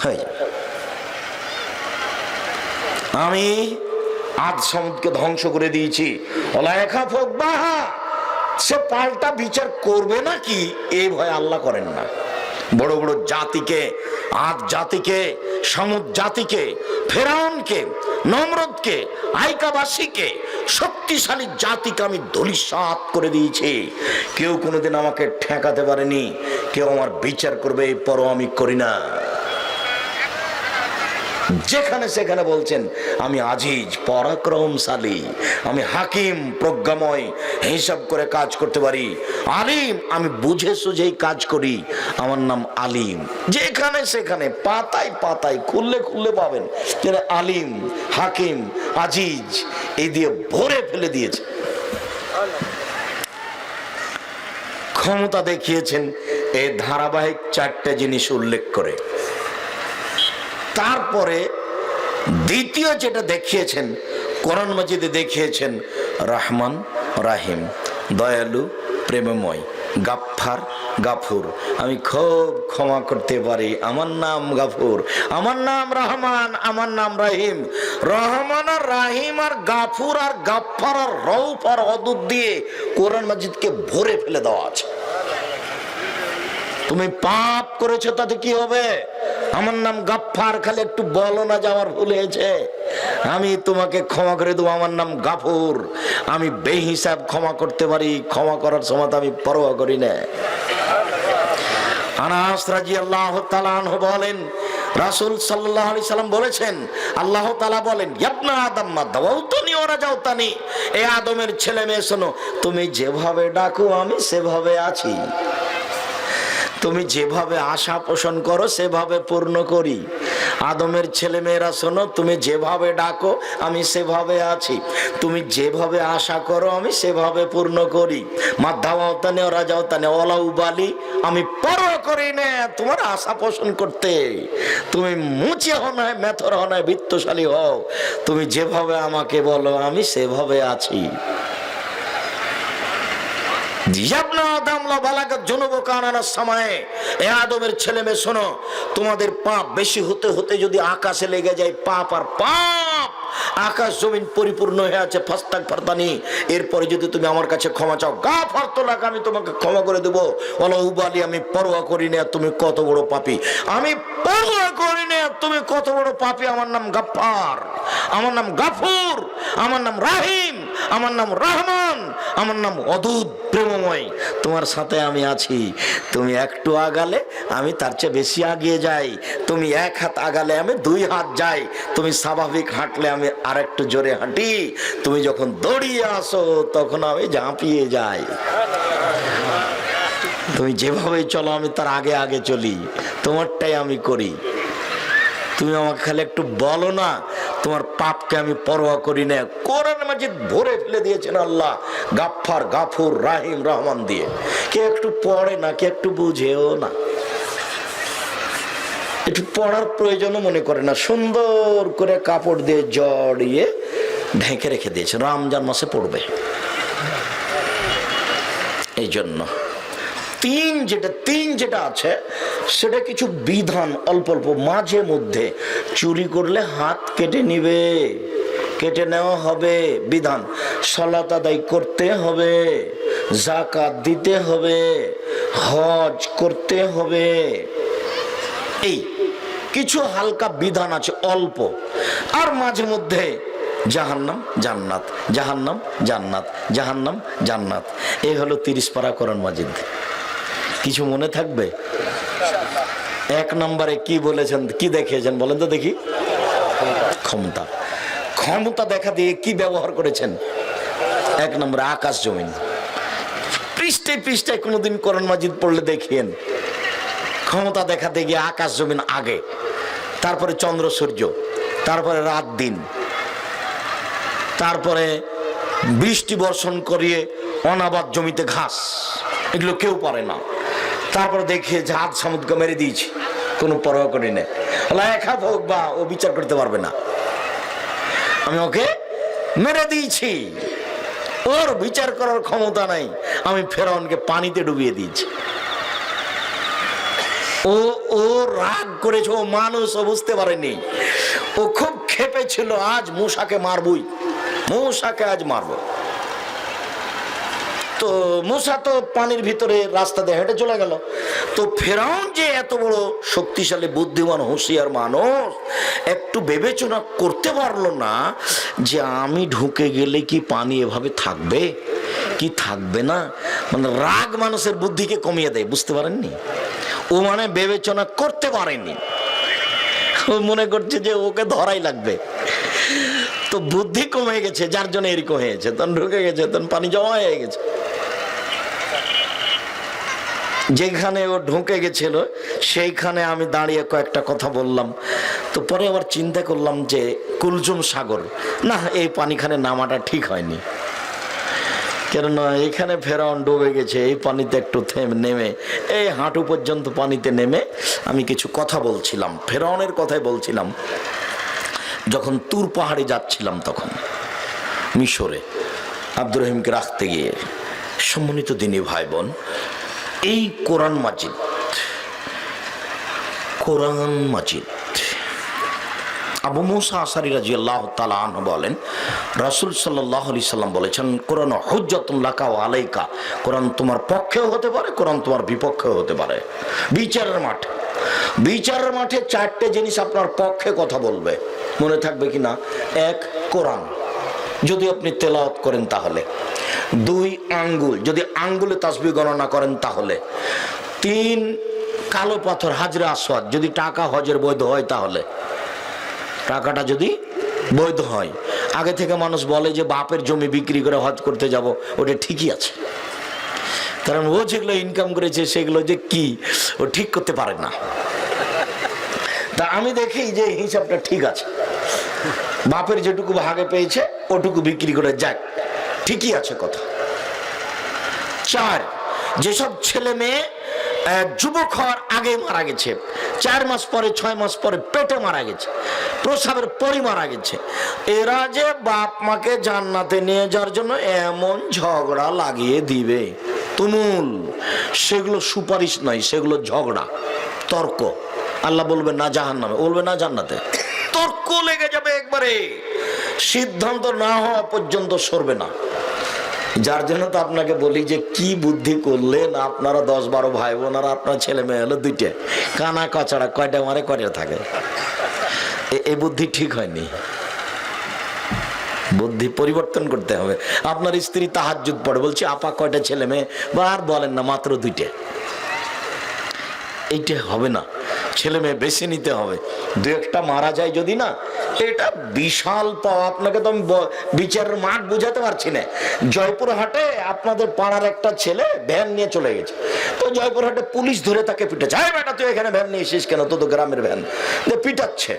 হয়ে যাবে। আমি আজ সমুদ্রকে ধ্বংস করে দিয়েছি, সে পাল্টা বিচার করবে নাকি এই ভয় আল্লাহ করেন না। বড় বড় জাতিকে, আদ জাতিকে, সমুদ জাতিকে, ফেরাউনকে, নমরুদকে, আইকাবাসীকে, শক্তিশালী জাতিকে আমি ধূলিসাৎ করে দিয়েছি। কেউ কোনোদিন আমাকে ঠেকাতে পারেনি, কেউ আমার বিচার করবে এই পরও আমি করি না। যেখানে সেখানে বলছেন আমি আজিজ, পরাক্রমশালী, আমি হাকিম, প্রজ্ঞাময়, হিসাব করে কাজ করতে পারি, আলিম, আমি বুঝে সুঝেই কাজ করি, আমার নাম আলিম। যেখানে সেখানে পাতায় পাতায় খুললে খুললে পাবেন যে আলিম, হাকিম, আজিজ এই দিয়ে ভরে ফেলে দিয়েছে। ক্ষমতা দেখিয়েছেন এই ধারাবাহিক 4টে জিনিস উল্লেখ করে। তারপরে দ্বিতীয় যেটা দেখিয়েছেন, কোরআন মাজিদে দেখিয়েছেন রহমান রাহিম, দয়ালু, প্রেমময়, গাফফার, গাফুর, আমি খুব ক্ষমা করতে পারি, আমার নাম গাফুর, আমার নাম রহমান, আমার নাম রাহিম। রহমান আর রাহিম আর গাফুর আর গাফফার আর রউফ আর অদুদ দিয়ে কোরআন মাজিদকে ভরে ফেলে দেওয়া আছে। তুমি পাপ করেছো তাতে কি হবে? আমার নাম গাফফার, খালি একটু বলো না যে আমার ভুল হয়েছে, আমি তোমাকে ক্ষমা করে দেবো। আমার নাম গাফুর, আমি বেহিসাব ক্ষমা করতে পারি, ক্ষমা করার সময় আমি পরোয়া করি না। আনাস রাদিয়াল্লাহু তাআলা আনহু বলেন, রাসূল সাল্লাল্লাহু আলাইহি সাল্লাম বলেছেন, আল্লাহ তাআলা বলেন, ইবনা আদম মা দাওয়াতুনি ওয়া রাজাউতানি, এ আদমের ছেলে মেয়ে শোনো, তুমি যেভাবে ডাকো আমি সেভাবে আছি, তুমি যেভাবে আশা পোষণ করো সেভাবে পূর্ণ করি। আদমের ছেলে মেয়েরা শোনো, তুমি যেভাবে ডাকো আমি সেভাবে আছি, তুমি যেভাবে আশা করো আমি সেভাবে পূর্ণ করি। মাদ্দাওয়াতানে ওরা যাওতানে ওলা উবালি, আমি পরোয়া করি না তোমার আশা পোষণ করতে। তুমি মুচে হও না, মেথর হও না, বিত্তশালী হও, তুমি যেভাবে আমাকে বলো আমি সেভাবে আছি। আদমের ছেলে মেয়ে শোনো, তোমাদের পাপ বেশি হতে হতে যদি আকাশে লেগে যায়, পাপ আর পাপ, আকাশ জমিন পরিপূর্ণ হয়ে আছে, ফাস্তাগফিরতানি, এরপরে যদি তুমি আমার কাছে ক্ষমা চাও, গাফারতু লাকা, আমি তোমাকে ক্ষমা করে দেবো। ওয়ালা উবালি, আমি পরোয়া করি না তুমি কত বড় পাপী, আমি পরোয়া করি না তুমি কত বড় পাপী। আমার নাম গাফফার, আমার নাম গাফুর, আমার নাম রাহিম, আমার নাম রহমান, আমার নাম অদূত প্রেমময়, তোমার সাথে আমি আছি। তুমি একটু আগালে আমি তার চেয়ে বেশি আগিয়ে যাই, তুমি 1 হাত আগালে আমি 2 হাত যাই, তুমি স্বাভাবিক হাঁটলে আমি আরেকটু জোরে হাঁটি, তুমি যখন দৌড়িয়ে আসো তখন আমি ঝাঁপিয়ে যাই, তুমি যেভাবে চলো আমি তার আগে আগে চলি, তোমারটাই আমি করি। তুমি আমাকে খালি একটু বলো না, তোমার পাপকে আমি পরোয়া করি না। কোরআন মাজিদ ভরে ফেলে দিয়েছেন আল্লাহ গাফফার, গাফুর, রাহিম, রহমান দিয়ে। কে একটু পড়ে না, কে একটু বুঝেও না, একটু পড়ার প্রয়োজনও মনে করে না, সুন্দর করে কাপড় দিয়ে জড়িয়ে ঢেকে রেখে দিয়েছে, রমজান মাসে পড়বে। এই জন্য তিন যেটা আছে সেটা কিছু বিধান অল্প অল্প, মাঝে মধ্যে চুরি করলে হাত কেটে নিবে, কেটে নেওয়া হবে বিধান, সালাত আদায় করতে হবে, যাকাত দিতে হবে, হজ করতে হবে, এই কিছু হালকা বিধান আছে অল্প। আর মাঝে মধ্যে জাহান্নাম জান্নাত, জাহান্নাম জান্নাত, জাহান্নাম জান্নাত, এই হলো 30 পারা কোরআন মাজিদ। কিছু মনে থাকবে? 1 নম্বরে কি বলেছেন, কি দেখিয়েছেন বলেন তো দেখি? ক্ষমতা। ক্ষমতা দেখা দিয়ে কি ব্যবহার করেছেন? 1 নম্বরে আকাশ জমিন। পৃষ্ঠায় পৃষ্ঠায় কোনোদিন কোরআন মাজিদ পড়লে দেখিয়েন ক্ষমতা দেখাতে গিয়ে আকাশ জমিন আগে, তারপরে চন্দ্র সূর্য, তারপরে রাত দিন, তারপরে বৃষ্টি বর্ষণ করিয়ে অনাবাদ জমিতে ঘাস, এগুলো কেউ পারে না। তারপরে দেখিয়ে জাহাজ সমুদ্রকে মেরে দিয়েছি, কোনো পরোয়া করি না, একা হোক বা ও বিচার করতে পারবে না, আমি ওকে মেরে দিয়েছি, ওর বিচার করার ক্ষমতা নাই। আমি ফেরাউনকে পানিতে ডুবিয়ে দিয়েছি, ও রাগ করেছে, ও মানুষ, ও বুঝতে পারেনি, ও খুব ক্ষেপে ছিল আজ মূসাকে মারবই, মূসাকে আজ মারব। তো মূসা তো পানির ভিতরে রাস্তা দিয়ে হেঁটে চলে গেল। তো ফেরাউন যে এত বড় শক্তিশালী বুদ্ধিমান হুঁশিয়ার মানুষ, একটু বিবেচনা করতে পারলো না যে আমি ঢুকে গেলে কি পানি এভাবে থাকবে কি থাকবে না। মানে রাগ মানুষের বুদ্ধিকে কমিয়ে দেয়, বুঝতে পারেননি? ও মানে বিবেচনা করতে পারেনি, ও মনে করছে যে ওকে ধরাই লাগবে। তো বুদ্ধি কমে গেছে, যার জন্য এরকম হয়েছে। তখন ঢুকে গেছে, তখন পানি জমা হয়ে গেছে। যেখানে ও ঢুকে গেছিল সেইখানে আমি দাঁড়িয়ে কয়েকটা কথা বললাম। তো পরে আবার চিন্তা করলাম যে কুলজুম সাগর, না এই পানিখানে নামাটা ঠিক হয়নি, কেননা এখানে ফেরাউন ডুবে গেছে, এই পানিতে একটু নেমে এই হাঁটু পর্যন্ত পানিতে নেমে আমি কিছু কথা বলছিলাম, ফেরাউনের কথাই বলছিলাম। যখন তুর পাহাড়ে যাচ্ছিলাম তখন মিশরে আব্দুর রহিমকে রাখতে গিয়ে, সম্মানিত দিনী ভাই বোন, এই কোরআন মাজিদ আবু মুসা আশারী রাদিয়াল্লাহু তাআলা আনহু বলেন, রাসূল সাল্লাল্লাহু আলাইহি সাল্লাম বলেছেন, কোরআন হুজ্জাতুন লাকা ওয়া আলাইকা, কোরআন তোমার পক্ষেও হতে পারে, কোরআন তোমার বিপক্ষেও হতে পারে। বিচারের মাঠে চারটে জিনিস আপনার পক্ষে কথা বলবে, মনে থাকবে কিনা? এক, কোরআন যদি আপনি তেলাওয়াত করেন তাহলে। দুই, আঙ্গুল, যদি আঙ্গুলে তাসবিহ গণনা করেন তাহলে। তিন, কালো পাথর হাজরে আসওয়াদ, যদি টাকা হজের বৈধ হয় তাহলে, টাকাটা যদি বৈধ হয়। আগে থেকে মানুষ বলে যে বাপের জমি বিক্রি করে হজ করতে যাব, ওটা ঠিকই আছে, কারণ ও যেগুলো ইনকাম করেছে সেগুলো যে কি ও ঠিক করতে পারে না। তা আমি দেখি যে হিসাবটা ঠিক আছে, বাপের যেটুকু ভাগে পেয়েছে ওটুকু বিক্রি করে যাক, ঠিকই আছে কথা। চার, যেসব ছেলে মেয়ে যুবক হওয়ার আগে মারা গেছে, 4 মাস পরে 6 মাস পরে পেটে মারা গেছে, প্রসাবের পরই মারা গেছে, এরা যে বাপ মাকে জান্নাতে নিয়ে যাওয়ার জন্য এমন ঝগড়া লাগিয়ে দিবে তুমুল, সেগুলো সুপারিশ নয়, সেগুলো ঝগড়া, তর্ক। আল্লাহ বলবে না জাহান্নামে, বলবে না জান্নাতে, তর্ক লেগে যাবে একবারে, সিদ্ধান্ত না হওয়া পর্যন্ত সরবে না। যার জন্য তো আপনাকে বলি যে কি বুদ্ধি করলেন আপনারা 10-12 ভাই বোন, আর আপনার ছেলে মেয়ে হলো 2টে, কানা কচড়া, কয়টা মারে কয়টা থাকে। এই বুদ্ধি ঠিক হয়নি, বুদ্ধি পরিবর্তন করতে হবে। আপনার স্ত্রী তাহাজ্জুদ পড়ে, বলছে আপা কয়টা ছেলে মেয়ে, বা আর বলেন না মাত্র 2টে, এইটা হবে না, ছেলে মেয়ে বেছে নিতে হবে। 2-1টা মারা যায় যদি না, এটা বিশাল পাওয়া। আপনাকে তো আমি বিচারের মাঠ বুঝাতে পারছি না। জয়পুরহাটে আপনাদের পাড়ার একটা ছেলে ভ্যান নিয়ে চলে গেছে, তো জয়পুরহাটে পুলিশ ধরে তাকে পিটাচ্ছে, হ্যাঁ বেটা তুই এখানে ভ্যান নিয়ে এসিস কেন, তো তো গ্রামের ভ্যান, পিটাচ্ছে।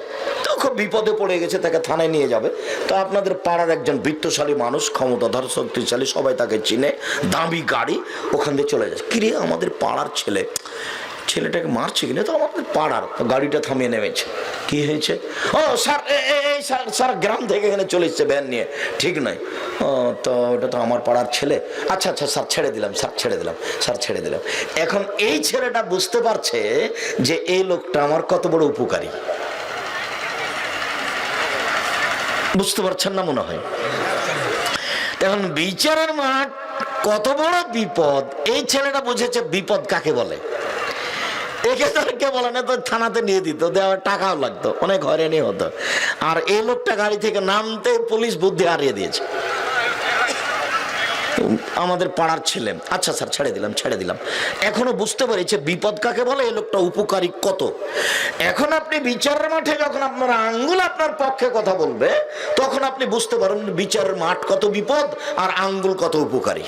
তো খুব বিপদে পড়ে গেছে, তাকে থানায় নিয়ে যাবে। তো আপনাদের পাড়ার একজন বিত্তশালী মানুষ, ক্ষমতাধর শক্তিশালী, সবাই তাকে চিনে, দামি গাড়ি, ওখান দিয়ে চলে যাচ্ছে। কিরে আমাদের পাড়ার ছেলেটাকে মারছে কিনা, তো আমাদের পাড়ার, গাড়িটা থামিয়ে নেমেছে। কি হয়েছে? ও স্যার, এই স্যার গ্রাম থেকে এখানে চলে এসছে ভ্যান নিয়ে। ঠিক নয়, ও তো ওটা তো আমার পাড়ার ছেলে। আচ্ছা স্যার ছেড়ে দিলাম, স্যার ছেড়ে দিলাম। এখন এই ছেলেটা বুঝতে পারছে যে এই লোকটা আমার কত বড় উপকারী, বুঝতে পারছেন না মনে হয়? এখন বিচারের মাঠ কত বড় বিপদ, এই ছেলেটা বুঝেছে বিপদ কাকে বলে। একে তো কে বলে না, তো থানাতে নিয়ে দিত, দেওয়ার টাকাও লাগতো, অনেক হয়রানি হতো। আর এই লোকটা গাড়ি থেকে নামতে পুলিশ বুদ্ধি হারিয়ে দিয়েছে। আমাদের পাড়ার ছেলে, আচ্ছা স্যার ছেড়ে দিলাম। এখনো বুঝতে পেরেছে বিপদ কাকে বলে, এই লোকটা উপকারী কত। এখন আপনি বিচারের মাঠে যখন আপনার আঙ্গুল আপনার পক্ষে কথা বলবে, তখন আপনি বুঝতে পারেন বিচারের মাঠ কত বিপদ আর আঙ্গুল কত উপকারী।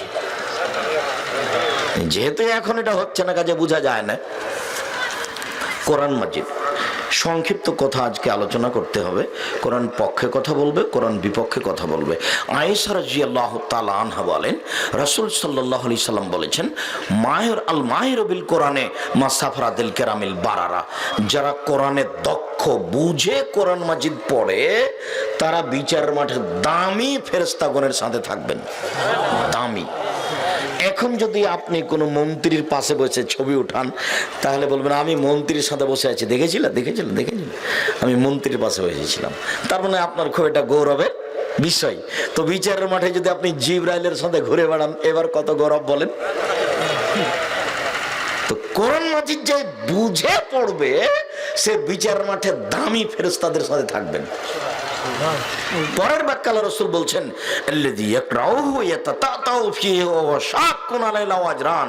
যেহেতু এখন এটা হচ্ছে না, কাজে বোঝা যায় না। কোরআন মাজিদ সংক্ষিপ্ত কথা আজকে আলোচনা করতে হবে। কোরআন পক্ষে কথা বলবে, কোরআন বিপক্ষে কথা বলবে। আয়েশা রাদিয়াল্লাহু তাআলা আনহা বলেন, রাসূল সাল্লাল্লাহু আলাইহি সাল্লাম বলেছেন, মাহির বিল কোরআনে মা সাফরাতিল কিরামিল বারারা, যারা কোরআনে দক্ষ, বুঝে কোরআন মাজিদ পড়ে, তারা বিচারের মাঠে দামি ফেরেশতাগণের সাথে থাকবেন। দামি এখন যদি আপনি কোনো মন্ত্রীর পাশে বসে ছবি উঠান, তাহলে বলবেন আমি মন্ত্রীর সাথে বসে আছি, দেখেছিলেন আমি মন্ত্রীর পাশে বসেছিলাম। তার মানে আপনার খুব একটা গৌরবের বিষয়। তো বিচারের মাঠে যদি আপনি জিবরাইলের সাথে ঘুরে বেড়ান, এবার কত গৌরব বলেন। তো কোরআন মাজিদ যে বুঝে পড়বে, সে বিচারের মাঠে দামি ফেরেশতাদের সাথে থাকবেন। পরের বাক্যে আল্লাহ রাসূল বলছেন, আল্লাযী ইয়াকরাউহু ইয়াতাতাউ ফীহি ওয়া শাক্কুন আলাইহিল আজরান,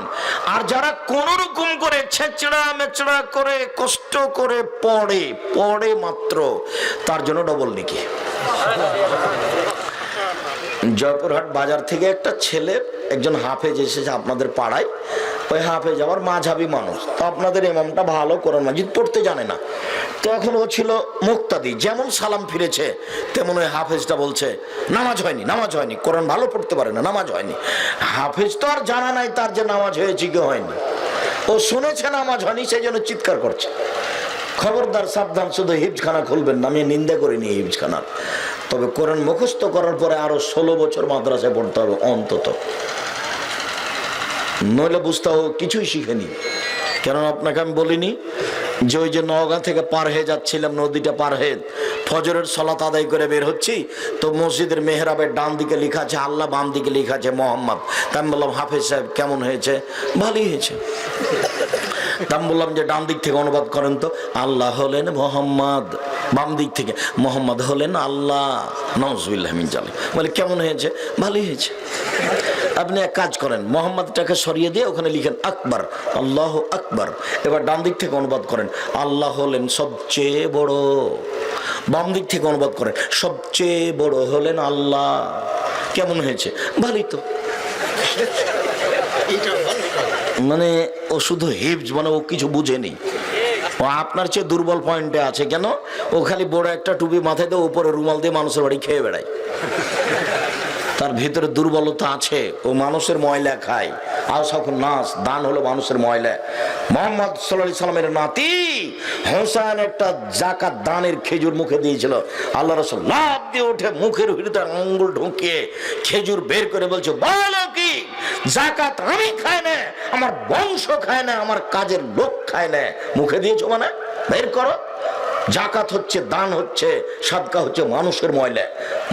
আর যারা কোন রকম করে ছেঁচড়া মেচড়া করে কষ্ট করে পড়ে মাত্র, তার জন্য ডবল নেকি। জয়পুরহাট বাজার থেকে একটা ছেলে, একজন হাফেজ এসেছে আপনাদের পাড়ায়। ওই হাফেজ আবার মাঝহাবি মানুষ, তো আপনাদের ইমামটা ভালো কোরআন মাজিদ পড়তে জানে না। তো এখন ও ছিল মুক্তাদি, যেমন সালাম ফিরেছে তেমন ওই হাফেজটা বলছে নামাজ হয়নি, কোরআন ভালো পড়তে পারে না, নামাজ হয়নি। হাফেজ তো আর জানা নাই তার যে নামাজ হয়েছে কি হয়নি, ও শুনেছে নামাজ হয়নি, সেই জন্য চিৎকার করছে। খবরদার, সাবধান, শুধু হিফজখানা খুলবেন না। আমি নিন্দা করিনি হিফজখানার, তবে কোরআন মুখস্থ করার পরে আরো 16 বছর মাদ্রাসায় পড়তে হবে অন্তত, নইলে বুঝতে হবে কিছুই শিখেনি। কেননা আপনাকে আমি বলিনি যে ওই যে নওগাঁ থেকে পার হয়ে যাচ্ছিলাম, নদীটা পার হয়ে ফজরের সালাত আদায় করে বের হচ্ছি, তো মসজিদের মেহরাবের ডান দিকে লেখা আছে আল্লাহ, বাম দিকে লেখা আছে মোহাম্মদ। তা আমি বললাম হাফেজ সাহেব কেমন হয়েছে? ভালোই হয়েছে। তা আমি বললাম যে ডান দিক থেকে অনুবাদ করেন তো, আল্লাহ হলেন মোহাম্মদ, বাম দিক থেকে মোহাম্মদ হলেন আল্লাহ, নাউজুবিল্লাহ মিন জালিক। বলে কেমন হয়েছে? ভালোই হয়েছে। আপনি এক কাজ করেন, মোহাম্মদটাকে সরিয়ে দিয়ে ওখানে লিখেন আকবর, আল্লাহ আকবর। এবার ডান দিক থেকে অনুবাদ করেন আল্লাহ হলেন সবচেয়ে বড়, বাম দিক থেকে অনুবাদ করেন সবচেয়ে বড় হলেন আল্লাহ। কেমন হয়েছে? ভালোই তো। মানে ও শুধু হিফজ, মানে ও কিছু বুঝেনি। ও আপনার চেয়ে দুর্বল পয়েন্টে আছে। কেন? ও খালি বড় একটা টুপি মাথায় দিয়ে উপরে রুমাল দিয়ে মানুষের বাড়ি খেয়ে বেড়ায়। তার ভিতরে দুর্বলতা আছে, ও মানুষের ময়লা খায়। আর সকল নাস দান হলো মানুষের ময়লা। মোহাম্মদ সাল্লাল্লাহু আলাইহি সাল্লামের নাতি হোসেন একটা যাকাত দানের খেজুর মুখে দিয়েছিল। আল্লাহ রাসূল লাফ দিয়ে উঠে মুখের ভিতরে আঙ্গুল ঢুকিয়ে খেজুর বের করে বলছে, বলো কি যাকাত আমি খাই না, আমার বংশ খায় না, আমার কাজের লোক খায় না। মুখে দিয়েছো মানে বের করো। যাকাত হচ্ছে, দান হচ্ছে, সাদকা হচ্ছে মানুষের ময়লা।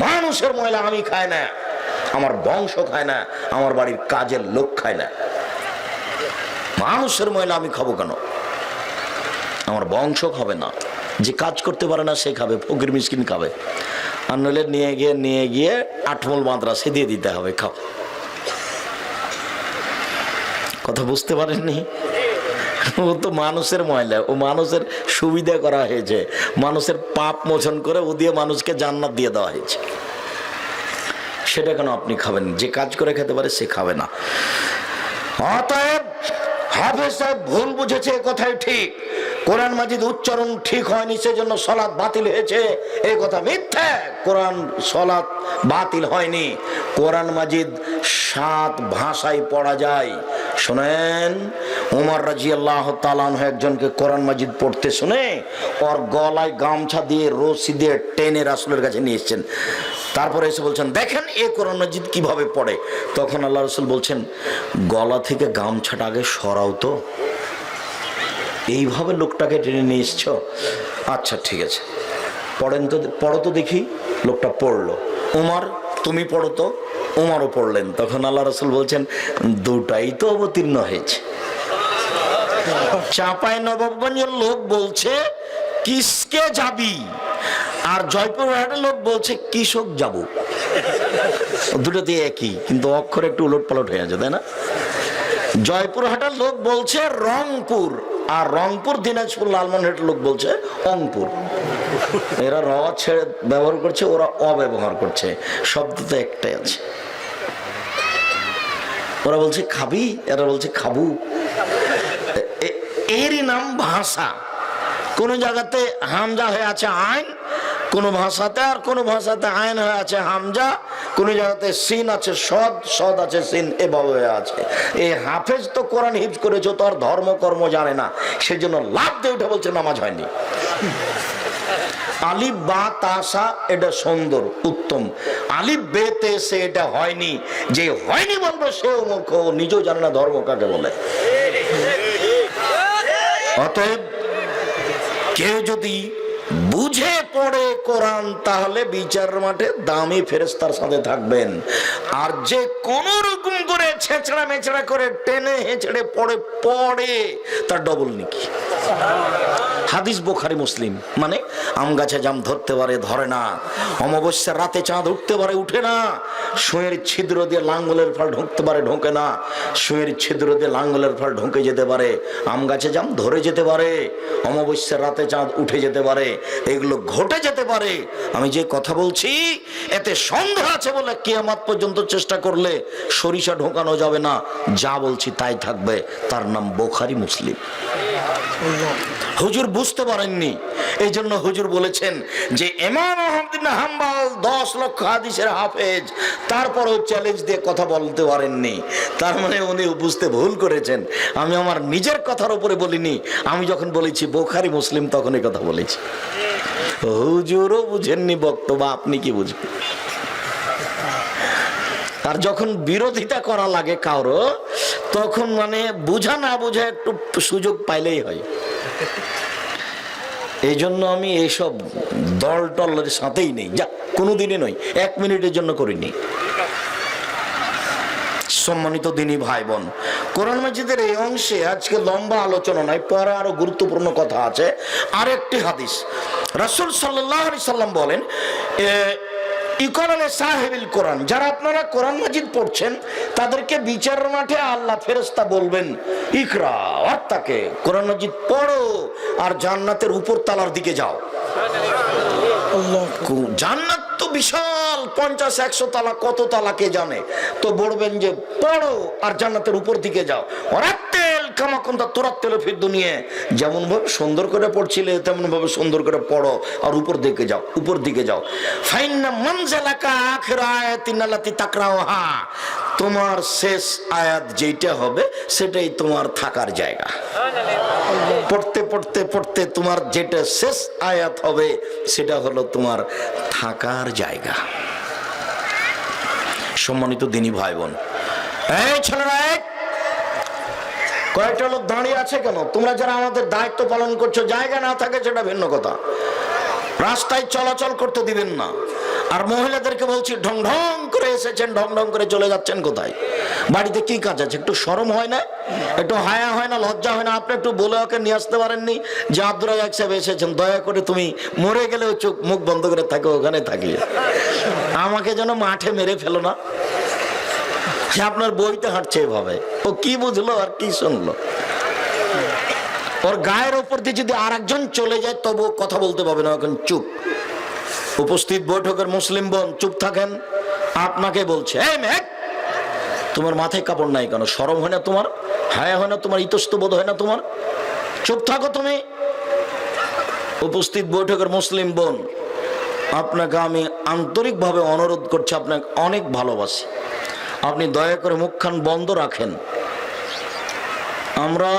মানুষের ময়লা আমি খাই না, আমার বংশ খায় না, আমার বাড়ির কাজের লোক খায় না। মানুষের ময়লা আমি খাবো কেন? আমার বংশ খাবে না, যে কাজ করতে পারে না সে খাবে, ফকির মিসকিন খাবে। আর নইলে নিয়ে গিয়ে আটমল মাদ্রাসে দিয়ে দিতে হবে, খাও। কথা বুঝতে পারেননি? ও তো মানুষের ময়লা, ও মানুষের সুবিধা করা হয়েছে, মানুষের পাপ মোচন করে ও দিয়ে মানুষকে জান্নাত দিয়ে দেওয়া হয়েছে। সেটা কেন আপনি খাবেন? যে কাজ করে খেতে পারে সে খাবে না। অতএব হাফেজ সাহেব ভুল বুঝেছে, কথাই ঠিক। কোরআন মাজিদ উচ্চারণ ঠিক হয়নি, সেজন্য সালাত বাতিল হয়েছে, এই কথা মিথ্যা। কোরআন সালাত বাতিল হয়নি। কোরআন মাজিদ 7 ভাষায় পড়া যায়। শুনেন, ওমর রাদিয়াল্লাহু তাআলা আনহু একজনকে কোরআন মাজিদ পড়তে শুনে ওর গলায় গামছা দিয়ে রশি দিয়ে টেনে রাসূলের কাছে নিয়ে এসেছেন। তারপরে এসে বলছেন, দেখেন এ কোরআন মাজিদ কিভাবে পড়ে। তখন আল্লাহ রাসূল বলছেন, গলা থেকে গামছাটা আগে সরাও তো, এইভাবে লোকটাকে টেনে নিয়ে এসছো? আচ্ছা ঠিক আছে, পড়ো তো দেখি। লোকটা পড়লো। ওমর তুমি পড়ো তো। ওমরও পড়লেন। তখন আল্লাহ রাসূল বলছেন, দুটাই তো অবতীর্ণ হয়েছে। চাঁপাই নবাবগঞ্জের লোক বলছে কিসকে যাবি, আর জয়পুরহাটের লোক বলছে কৃষক যাব। দুটোতে একই, কিন্তু অক্ষর একটু উলট পালট হয়ে আছে, তাই না? জয়পুরহাটের লোক বলছে রংপুর, আর রংপুর দিনাজপুর লালমনিরহাটের লোক বলছে অংপুর। এরা র ছেড়ে ব্যবহার করছে, ওরা অব্যবহার করছে, শব্দ তো একটাই আছে। ওরা বলছে খাবি, এরা বলছে খাবু। এরই নাম ভাষা। কোন জায়গাতে হামজা হয়ে আছে আইন কোন ভাষাতে, আর কোন ভাষাতে আইন হয়ে আছে হামজা, কোন জায়গাতে সিন আছে সদ, সদ আছে সিন, এভাবে হয়ে আছে। এই হাফেজ তো কোরআন হিফজ করেছো, তো আর ধর্ম কর্ম জানে না, সেজন্য লাভ দিয়ে উঠে বলছে নামাজ হয়নি। আলিফ বা তাসা এটা সুন্দর উত্তম, আলিফ বেতে সে এটা হয়নি, যে হয়নি বলবো সেও মূর্খ, নিজেও জানে না ধর্ম কাকে বলে। অতএব কেউ যদি বুঝে পড়ে কোরআন তাহলে বিচার মাঠে দামি ফেরেশতার সাথে থাকবেন। আর যে কোন রকম করে ছেঁচড়া মেচড়া করে টেনে হেঁচড়ে পড়ে তার ডবল নেকি। হাদিস বুখারী মুসলিম। মানে আম গাছে জাম ধরতে পারে ধরে না, অমাবস্যার রাতে চাঁদ উঠতে পারে উঠে না, সুঁয়ের ছিদ্র দিয়ে লাঙ্গলের ফল ঢুকতে পারে ঢোকে না, সুঁয়ের ছিদ্র দিয়ে লাঙ্গলের ফল ঢুকে যেতে পারে, আম গাছে জাম ধরে যেতে পারে, অমাবস্যার রাতে চাঁদ উঠে যেতে পারে, এগুলো ঘটে যেতে পারে। আমি যে কথা বলছি এতে সন্দেহ আছে বলে কিয়ামত পর্যন্ত চেষ্টা করলে সরিষা ঢোকানো যাবে না, যা বলছি তাই থাকবে। তার নাম বুখারী মুসলিম। হুজুর বুঝতে পারেননি, এই জন্য হুজুর বলেছেন যে ইমাম আহমদ ইবনে হাম্বল 10 লক্ষ হাদিসের হাফেজ, তারপরও চ্যালেঞ্জ দিয়ে কথা বলতে পারেননি। তার মানে উনি বুঝতে ভুল করেছেন। আমি আমার নিজের কথার উপরে বলিনি, আমি যখন বলেছি বুখারী মুসলিম তখন এই কথা বলেছি। হুজুরও বুঝেননি বক্তব্য, আপনি কি বুঝবেন? আর যখন বিরোধিতা করা লাগে কারো, তখন মানে বুঝা না বুঝা একটু সুযোগ পাইলেই হয়। এই জন্য আমি এইসব দল টলের সাথেই নেই, যা কোনোদিনই নয়, 1 মিনিটের জন্য করিনি। সম্মানিত দিনী ভাই বোন, কোরআন মাজিদের এই অংশে আজকে লম্বা আলোচনা নয়, পরে আরো গুরুত্বপূর্ণ কথা আছে। আরেকটি হাদিস, রাসূল সাল্লাল্লাহু আলাইহি সাল্লাম বলেন, ইকরালে সাহেবিল কোরআন, যারা আপনারা কোরআন মাজিদ পড়ছেন তাদেরকে বিচার মাঠে আল্লাহ ফেরেশতা বলবেন, ইকরা ওয়াত্তাকে, কোরআন মাজিদ পড়ো আর জান্নাতের উপর তলার দিকে যাও। জান্নাত তো বিশাল, 50-100 তলা, কত তলা কে জানে। তো বলবেন যে পড়ো আর জান্নাতের উপর দিকে যাও। ওরাত্তেল কামা কুনতা তুরাত্তিলু ফিদ দুনিয়া, যেমন ভাবে সুন্দর করে পড়ছিলে তেমন ভাবে সুন্দর করে পড়ো আর উপর দিকে যাও, উপর দিকে যাও। ফাইন্না মানজালাকা আখির আয়াতিন আল্লাতী তাকরাউহা, তোমার শেষ আয়াত যেটা হবে সেটাই তোমার থাকার জায়গা। পড়তে পড়তে পড়তে তোমার যেটা শেষ আয়াত হবে সেটা হলো তোমার থাকার জায়গা। সম্মানিত দিনী ভাই বোন, এই ছেলেরা, কয়েকটা লোক দাঁড়িয়ে আছে কেন? তোমরা যারা আমাদের দায়িত্ব পালন করছো, জায়গা না থাকে সেটা ভিন্ন কথা, রাস্তায় চলাচল করতে দিবেন না। আর মহিলাদেরকে বলছি, ঢং ঢং করে এসেছেন, ঢং ঢং করে চলে যাচ্ছেন কোথায়? বাড়িতে কি কাজ আছে? একটু শরম হয় না? একটু হায়া হয় না? লজ্জা হয় না? আপনি একটু বলে ওকে নিয়ে আসতে পারেননি যে আব্দুর রাজ্জাক সাহেব এসেছেন, দয়া করে তুমি মরে গেলেও চোখ মুখ বন্ধ করে থাকো, ওখানে থাকি, আমাকে যেন মাঠে মেরে ফেলো না। সে আপনার বইতে হাঁটছে এভাবে, ও কি বুঝলো আর কি শুনলো? ওর গায়ের ওপর দিয়ে যদি আর একজন চলে যায় তবু কথা বলতে পারবে না, এখন চুপ। উপস্থিত বৈঠকের মুসলিম বোন চুপ থাকেন। আপনাকে বলছে, এই মেঘ, তোমার মাথায় কাপড় নাই কেন? শরম হয় না তোমার? হায়া হয় না তোমার? ইতস্তবোধ হয় না তোমার? চুপ থাকো তুমি। উপস্থিত বৈঠকের মুসলিম বোন, আপনাকে আমি আন্তরিকভাবে অনুরোধ করছি, আপনাকে অনেক ভালোবাসি, আপনি দয়া করে মুখখান বন্ধ রাখেন। আমরা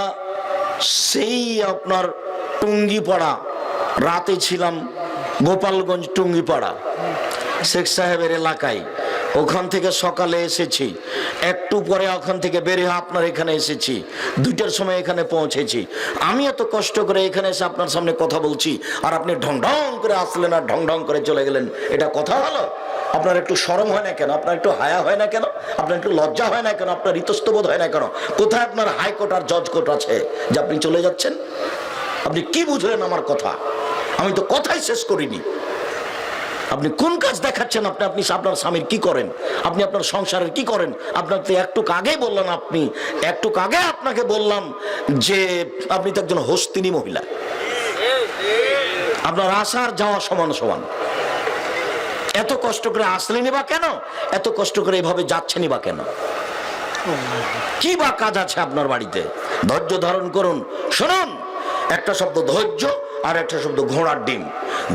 সেই আপনার টুঙ্গিপাড়া, রাতে ছিলাম গোপালগঞ্জ টুঙ্গিপাড়া শেখ সাহেবের এলাকায়, ওখান থেকে সকালে এসেছি, একটু পরে ওখান থেকে বেরিয়ে আপনার এখানে এসেছি, 2টার সময় এখানে পৌঁছেছি। আমি এত কষ্ট করে এখানে এসে আপনার সামনে কথা বলছি আর আপনি ঢং ঢং করে আসলেন আর ঢং ঢং করে চলে গেলেন, এটা কথা হলো? আপনার একটু শরম হয় না কেন? আপনার একটু হায়া হয় না কেন? আপনার একটু লজ্জা হয় না কেন? আপনার ইতস্তবোধ হয় না কেন? কোথায় আপনার হাইকোর্ট আর জজ কোর্ট আছে যে আপনি চলে যাচ্ছেন? আপনি কি বুঝলেন আমার কথা? আমি তো কথাই শেষ করিনি। আপনি কোন কাজ দেখাচ্ছেন? আপনি আপনার স্বামীর কি করেন? আপনি আপনার সংসারের কি করেন? আপনার তো একটু আগে বললাম, আপনি একটু আগে আপনাকে বললাম যে আপনি তো একজন হস্তিনী মহিলা, আপনার আসার যাওয়া সমান সমান। এত কষ্ট করে আসলেনি বা কেন? এত কষ্ট করে এভাবে যাচ্ছেনি বা কেন? কি বা কাজ আছে আপনার বাড়িতে? ধৈর্য ধারণ করুন। শুনুন, একটা শব্দ ধৈর্য আর একটা শব্দ ঘোড়ার ডিম।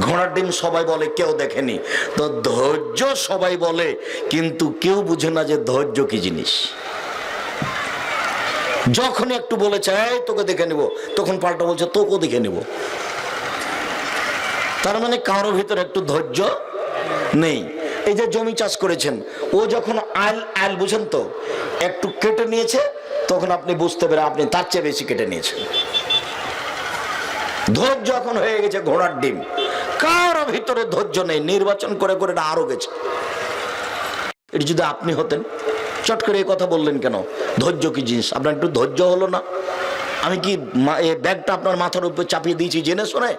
ঘোড়ার ডিম সবাই বলে, কেউ দেখেনি। তো ধৈর্য সবাই বলে, কিন্তু কেউ বুঝে না যে ধৈর্য কি জিনিস। যখন একটু বলেছে এই তোকে দেখে নিব, তখন পাল্টা বলছে তোকেও দেখে নিব। তার মানে কারোর ভিতরে একটু ধৈর্য নেই। এই যে জমি চাষ করেছেন, ও যখন আইল বুঝেন তো, একটু কেটে নিয়েছে, তখন আপনি বুঝতে পেরে আপনি তার চেয়ে বেশি কেটে নিয়েছেন। ধৈর্য এখন হয়ে গেছে ঘোড়ার ডিম। কারো ভিতরে ধৈর্য নেই, নির্বাচন করে করে এটা আরো গেছে। এটা যদি আপনি হতেন, চট করে এই কথা বললেন কেন? ধৈর্য কি জিনিস? আপনার একটু ধৈর্য হলো না? আমি কি এই ব্যাগটা আপনার মাথার উপর চাপিয়ে দিয়েছি জেনে শুনে?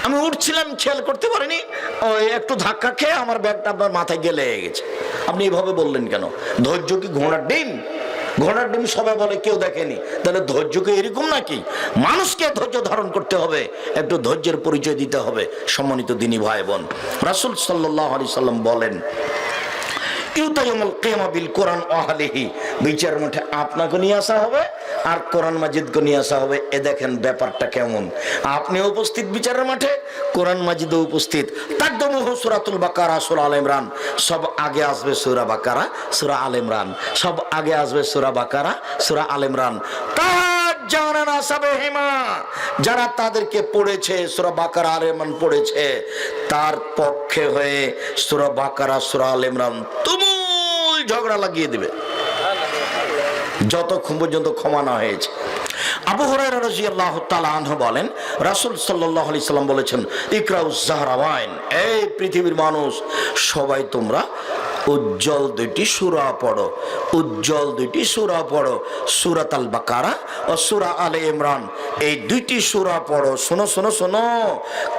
আমি উঠছিলাম, খেয়াল করতে পারিনি, ওই একটু ধাক্কা খেয়ে আমার ব্যাগটা আপনার মাথায় গেলে গেছে। আপনি এইভাবে বললেন কেন? ধৈর্য কি ঘোড়ার ডিম? ঘোড়ার ডিম সবাই বলে, কেউ দেখেনি। তাহলে ধৈর্য কি এরকম নাকি? মানুষকে ধৈর্য ধারণ করতে হবে, একটু ধৈর্যের পরিচয় দিতে হবে। সম্মানিত দিনী ভাই বোন, রাসূল সাল্লাল্লাহু আলাইহি সাল্লাম বলেন, কোরআন আহলিহি, বিচার মাঠে আপনাকে নিয়ে আসা হবে আর কোরআন মাজিদকে নিয়ে আসা হবে। এ দেখেন ব্যাপারটা কেমন। আপনি উপস্থিত বিচারের মাঠে, কোরআন মাজিদও উপস্থিত। তাকদমুহু সূরাতুল বাকারা, সূরা আলে ইমরান, সব আগে আসবে সূরা বাকারা, সূরা আলে ইমরান, সব আগে আসবে সূরা বাকারা, সূরা আলে ইমরান। যারা তাদেরকে পড়েছে, সূরা বাকারা আলে ইমরান পড়েছে, তার পক্ষে হয়ে সূরা বাকারা সূরা আলে ইমরান তুমুল ঝগড়া লাগিয়ে দিবে যতক্ষণ পর্যন্ত ক্ষমা না হয়েছে। আবু হুরায়রা রাদিয়াল্লাহু তাআলা আনহু বলেন, রাসূল সাল্লাল্লাহু আলাইহি সাল্লাম বলেছেন, ইকরাউজ যাহরাওয়াইন, এই পৃথিবীর মানুষ সবাই তোমরা উজ্জ্বল দুইটি সূরা পড়ো, উজ্জ্বল দুইটি সূরা পড়ো, সূরাতুল বাকারা ও সূরা আলে ইমরান, এই দুইটি সূরা পড়ো। শোনো শোনো শোনো,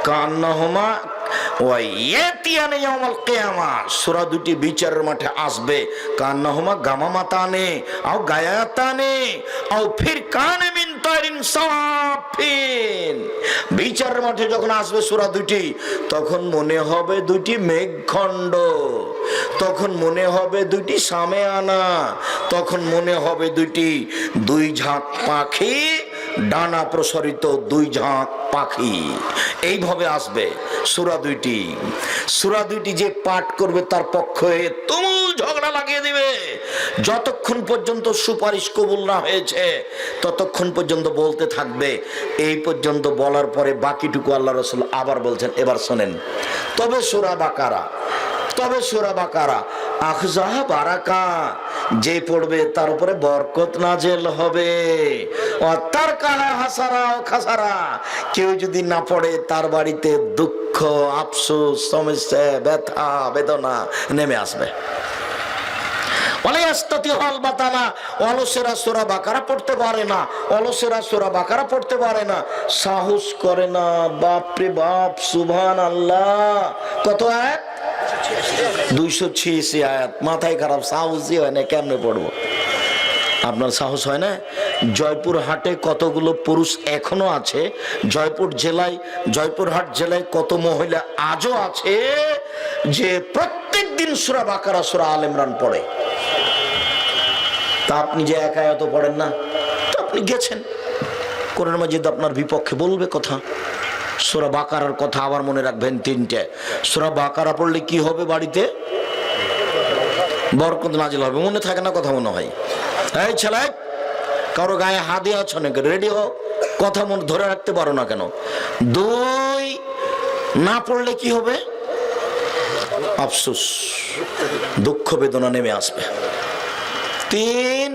কান্নাহুমা ওয়া ইয়াতিয়ানি ইয়াউমাল কিয়ামা, সূরা দুটি বিচারের মাঠে আসবে। কান্নাহুমা গামামাতানে আও গায়াতানে আও ফিরকানে মিন তাইরিন সাফিন, বিচারের মাঠে যখন আসবে সূরা দুটি, তখন মনে হবে দুটি মেঘখণ্ড, তখন মনে হবে দুইটি সামেয়ানা, তখন মনে হবে দুই ঝাঁক পাখি, ডানা প্রসারিত দুই ঝাঁক পাখি, এইভাবে আসবে সূরা দুইটি। সূরা দুইটি যে পাঠ করবে তার পক্ষে তুমুল ঝগড়া লাগিয়ে দিবে। যতক্ষণ পর্যন্ত সুপারিশ কবুল না হয়েছে ততক্ষণ পর্যন্ত বলতে থাকবে। এই পর্যন্ত বলার পরে বাকিটুকু আল্লাহ রাসূল আবার বলছেন, এবার শোনেন, তবে সূরা বাকারা, তবে সূরা বাকারা আখজাহ বারাকা, যে পড়বে তার উপরে বরকত নাজেল হবে। তার কাহা হাসারা ও খাসারা, কেউ যদি না পড়ে তার বাড়িতে দুঃখ, আফসোস, সমস্যা, ব্যথা, বেদনা নেমে আসবে। অলসেরা সূরা বাকারা পড়তে পারে না, অলসেরা সূরা বাকারা পড়তে পারে না, সাহস করে না। বাপরে বাপ, সুবহানাল্লাহ। কত আয়াত? 286 আয়াত। মাথায় খারাপ, সাহসই হয় না, কেমনে পড়বো? আপনার সাহস হয় না? জয়পুর হাটে কতগুলো পুরুষ এখনো আছে, জয়পুরহাট জেলায় কত মহিলা আজও আছে যে প্রত্যেক দিন সূরা বাকারা সূরা আলে ইমরান পড়ে। তা আপনি যে একা এত পড়েন না, তো আপনি গেছেন, কোরআন মাজিদ আপনার বিপক্ষে বলবে কথা। সূরা বাকারার কথা আবার মনে রাখবেন, 3টে সূরা বাকারা পড়লে কি হবে? বাড়িতে বরকত নাজিল হবে। মনে থাকে না কথা? মনে হয়। এই ছেলে, কারো গায়ে হাত দিয়ে আছো নাকি? রেডি হও, কথা মনে ধরে রাখতে পারো না কেন? 2 না পড়লে কি হবে? আফসোস, দুঃখ, বেদনা নেমে আসবে। 3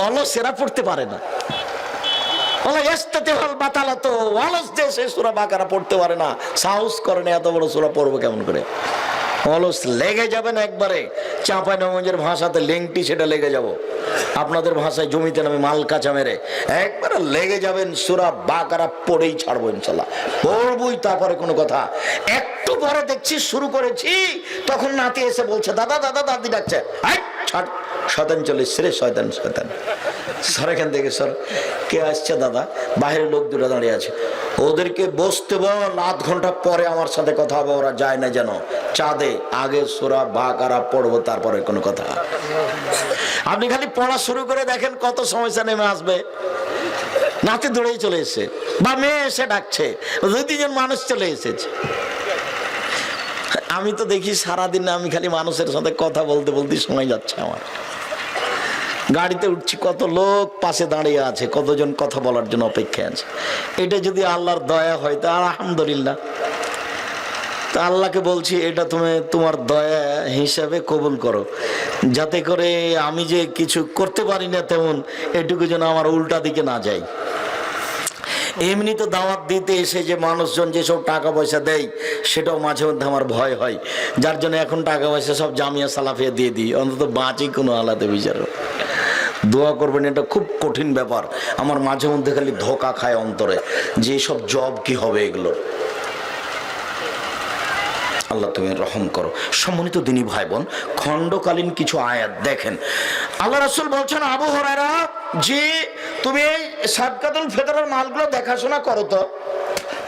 অলসেরা পড়তে পারে না, অলস দেশে সূরা বাকারা পড়তে পারে না, সাহস করে না, এত বড় সূরা পড়বো কেমন করে? অলস লেগে যাবেন একবারে। চাঁপাইনবাবগঞ্জের ভাষাতে লেংটি, সেটা লেগে যাব। আপনাদের ভাষায় জমিতে নামে মাল কাঁচা মেরে একবারে লেগে যাবেন। সূরা বাকারা পড়েই ছাড়বো ইনশাল্লাহ, পড়বই, তারপরে কোনো কথা। একটু পরে দেখছি শুরু করেছি, তখন নাতি এসে বলছে, দাদা দাদা, দাদি ডাকছে, ছাড়, শয়তান চলে এসছে রে, শয়তান শয়তান, সর এখান থেকে সর। কে আসছে? দাদা, বাইরের লোক দুটো দাঁড়িয়ে আছে, ওদেরকে বসতে বল, আধ ঘন্টা পরে আমার সাথে কথা হবে, ওরা যায় না যেন। চাঁদে আগে সূরা বাকারা পড়বো, তারপরে কোনো কথা। আপনি খালি পড়া শুরু করে দেখেন কত সমস্যা নেমে আসবে। নাতি দৌড়েই চলে এসেছে, বা মেয়ে এসে ডাকছে, 2-3 জন মানুষ চলে এসেছে। আমি তো দেখি সারাদিন আমি খালি মানুষের সাথে কথা বলতে বলতে সময় যাচ্ছে আমার। গাড়িতে উঠছি, কত লোক পাশে দাঁড়িয়ে আছে, কতজন কথা বলার জন্য অপেক্ষায় আছে। এটা যদি আল্লাহর দয়া হয় তা আলহামদুলিল্লাহ। তা আল্লাহকে বলছি, এটা তুমি তোমার দয়া হিসাবে কবুল করো, যাতে করে আমি যে কিছু করতে পারি না তেমন এটুকু যেন আমার উল্টা দিকে না যায়। এমনি তো দাওয়াত দিতে এসে যে মানুষজন যেসব টাকা পয়সা দেয় সেটাও মাঝে মধ্যে আমার ভয় হয়, যার জন্য এখন টাকা পয়সা সব জামিয়া সালাফিয়া দিয়ে দিই, অন্তত বাঁচি কোনো আলাদা বিচারও। দোয়া করবেন, এটা খুব কঠিন ব্যাপার। আমার মাঝে মধ্যে খালি ধোকা খায় অন্তরে যে সব জব কি হবে এগুলো। আল্লাহ তুমি রহম করো। সম্মানিত দিনী ভাই বোন, খণ্ডকালীন কিছু আয়াত দেখেন। আল্লাহ রাসূল বলছেন, আবু হুরায়রা, যে তুমি এই সাদকাতুল ফিতরের মালগুলো দেখাশোনা করো, তো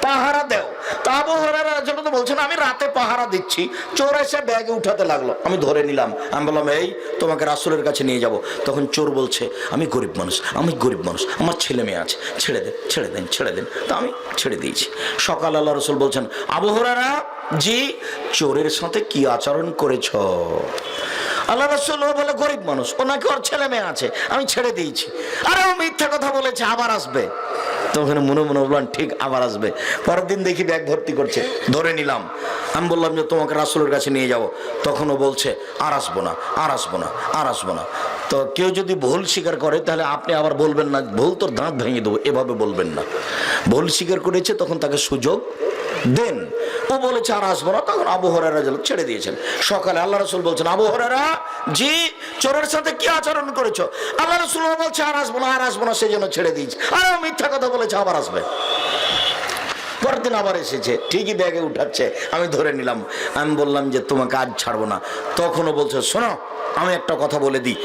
পাহারা দেও। তা আবু হুরায়রা রাদিয়াল্লাহু আনহু বলছেন, আমি রাতে পাহারা দিচ্ছি, চোর এসে ব্যাগে উঠাতে লাগলো, আমি ধরে নিলাম। আমি বললাম, এই তোমাকে রাসূলের কাছে নিয়ে যাব। তখন চোর বলছে, আমি গরিব মানুষ, আমার ছেলে মেয়ে আছে, ছেড়ে দেন। তা আমি ছেড়ে দিয়েছি। সকাল আল্লাহ রাসূল বলছেন, আবু হুরায়রা, জি চোরের সাথে কি আচরণ করেছ? আল্লাহ রাসূল বলে, গরিব মানুষ, ও নাকি ওর ছেলে মেয়ে আছে, আমি ছেড়ে দিয়েছি। আরে ও মিথ্যা কথা বলেছে, আবার আসবে। তখন মনে বললাম, ঠিক আবার আসবে। পরের দিন দেখি ব্যাগ ভর্তি করছে, ধরে নিলাম। আমি বললাম যে তোমাকে রাসূলের কাছে নিয়ে যাব। তখন ও বলছে, আর আসবো না। তো কেউ যদি ভুল স্বীকার করে তাহলে আপনি আবার বলবেন না, ভুল তোর দাঁত ভেঙে দেবো, এভাবে বলবেন না। ভুল স্বীকার করেছে তখন তাকে সুযোগ দেন। ও বলেছে আর আসবো না, তখন আবু হুরায়রা ছেড়ে দিয়েছেন। সকালে আল্লাহ রাসূল বলছেন, আবু হুরায়রা, জি চোরের সাথে কি আচরণ করেছো? আল্লাহ রাসূল বলছে, আর আসবো না, সেই জন্য ছেড়ে দিয়েছি। আরে ও মিথ্যা কথা বলেছে, আবার আসবে। পরের দিন আবার এসেছে, ঠিকই ব্যাগে উঠাচ্ছে, আমি ধরে নিলাম। আমি বললাম যে তোমাকে আজ ছাড়বো না। তখনও বলছে, শোনো, আমি একটা কথা বলে দিই,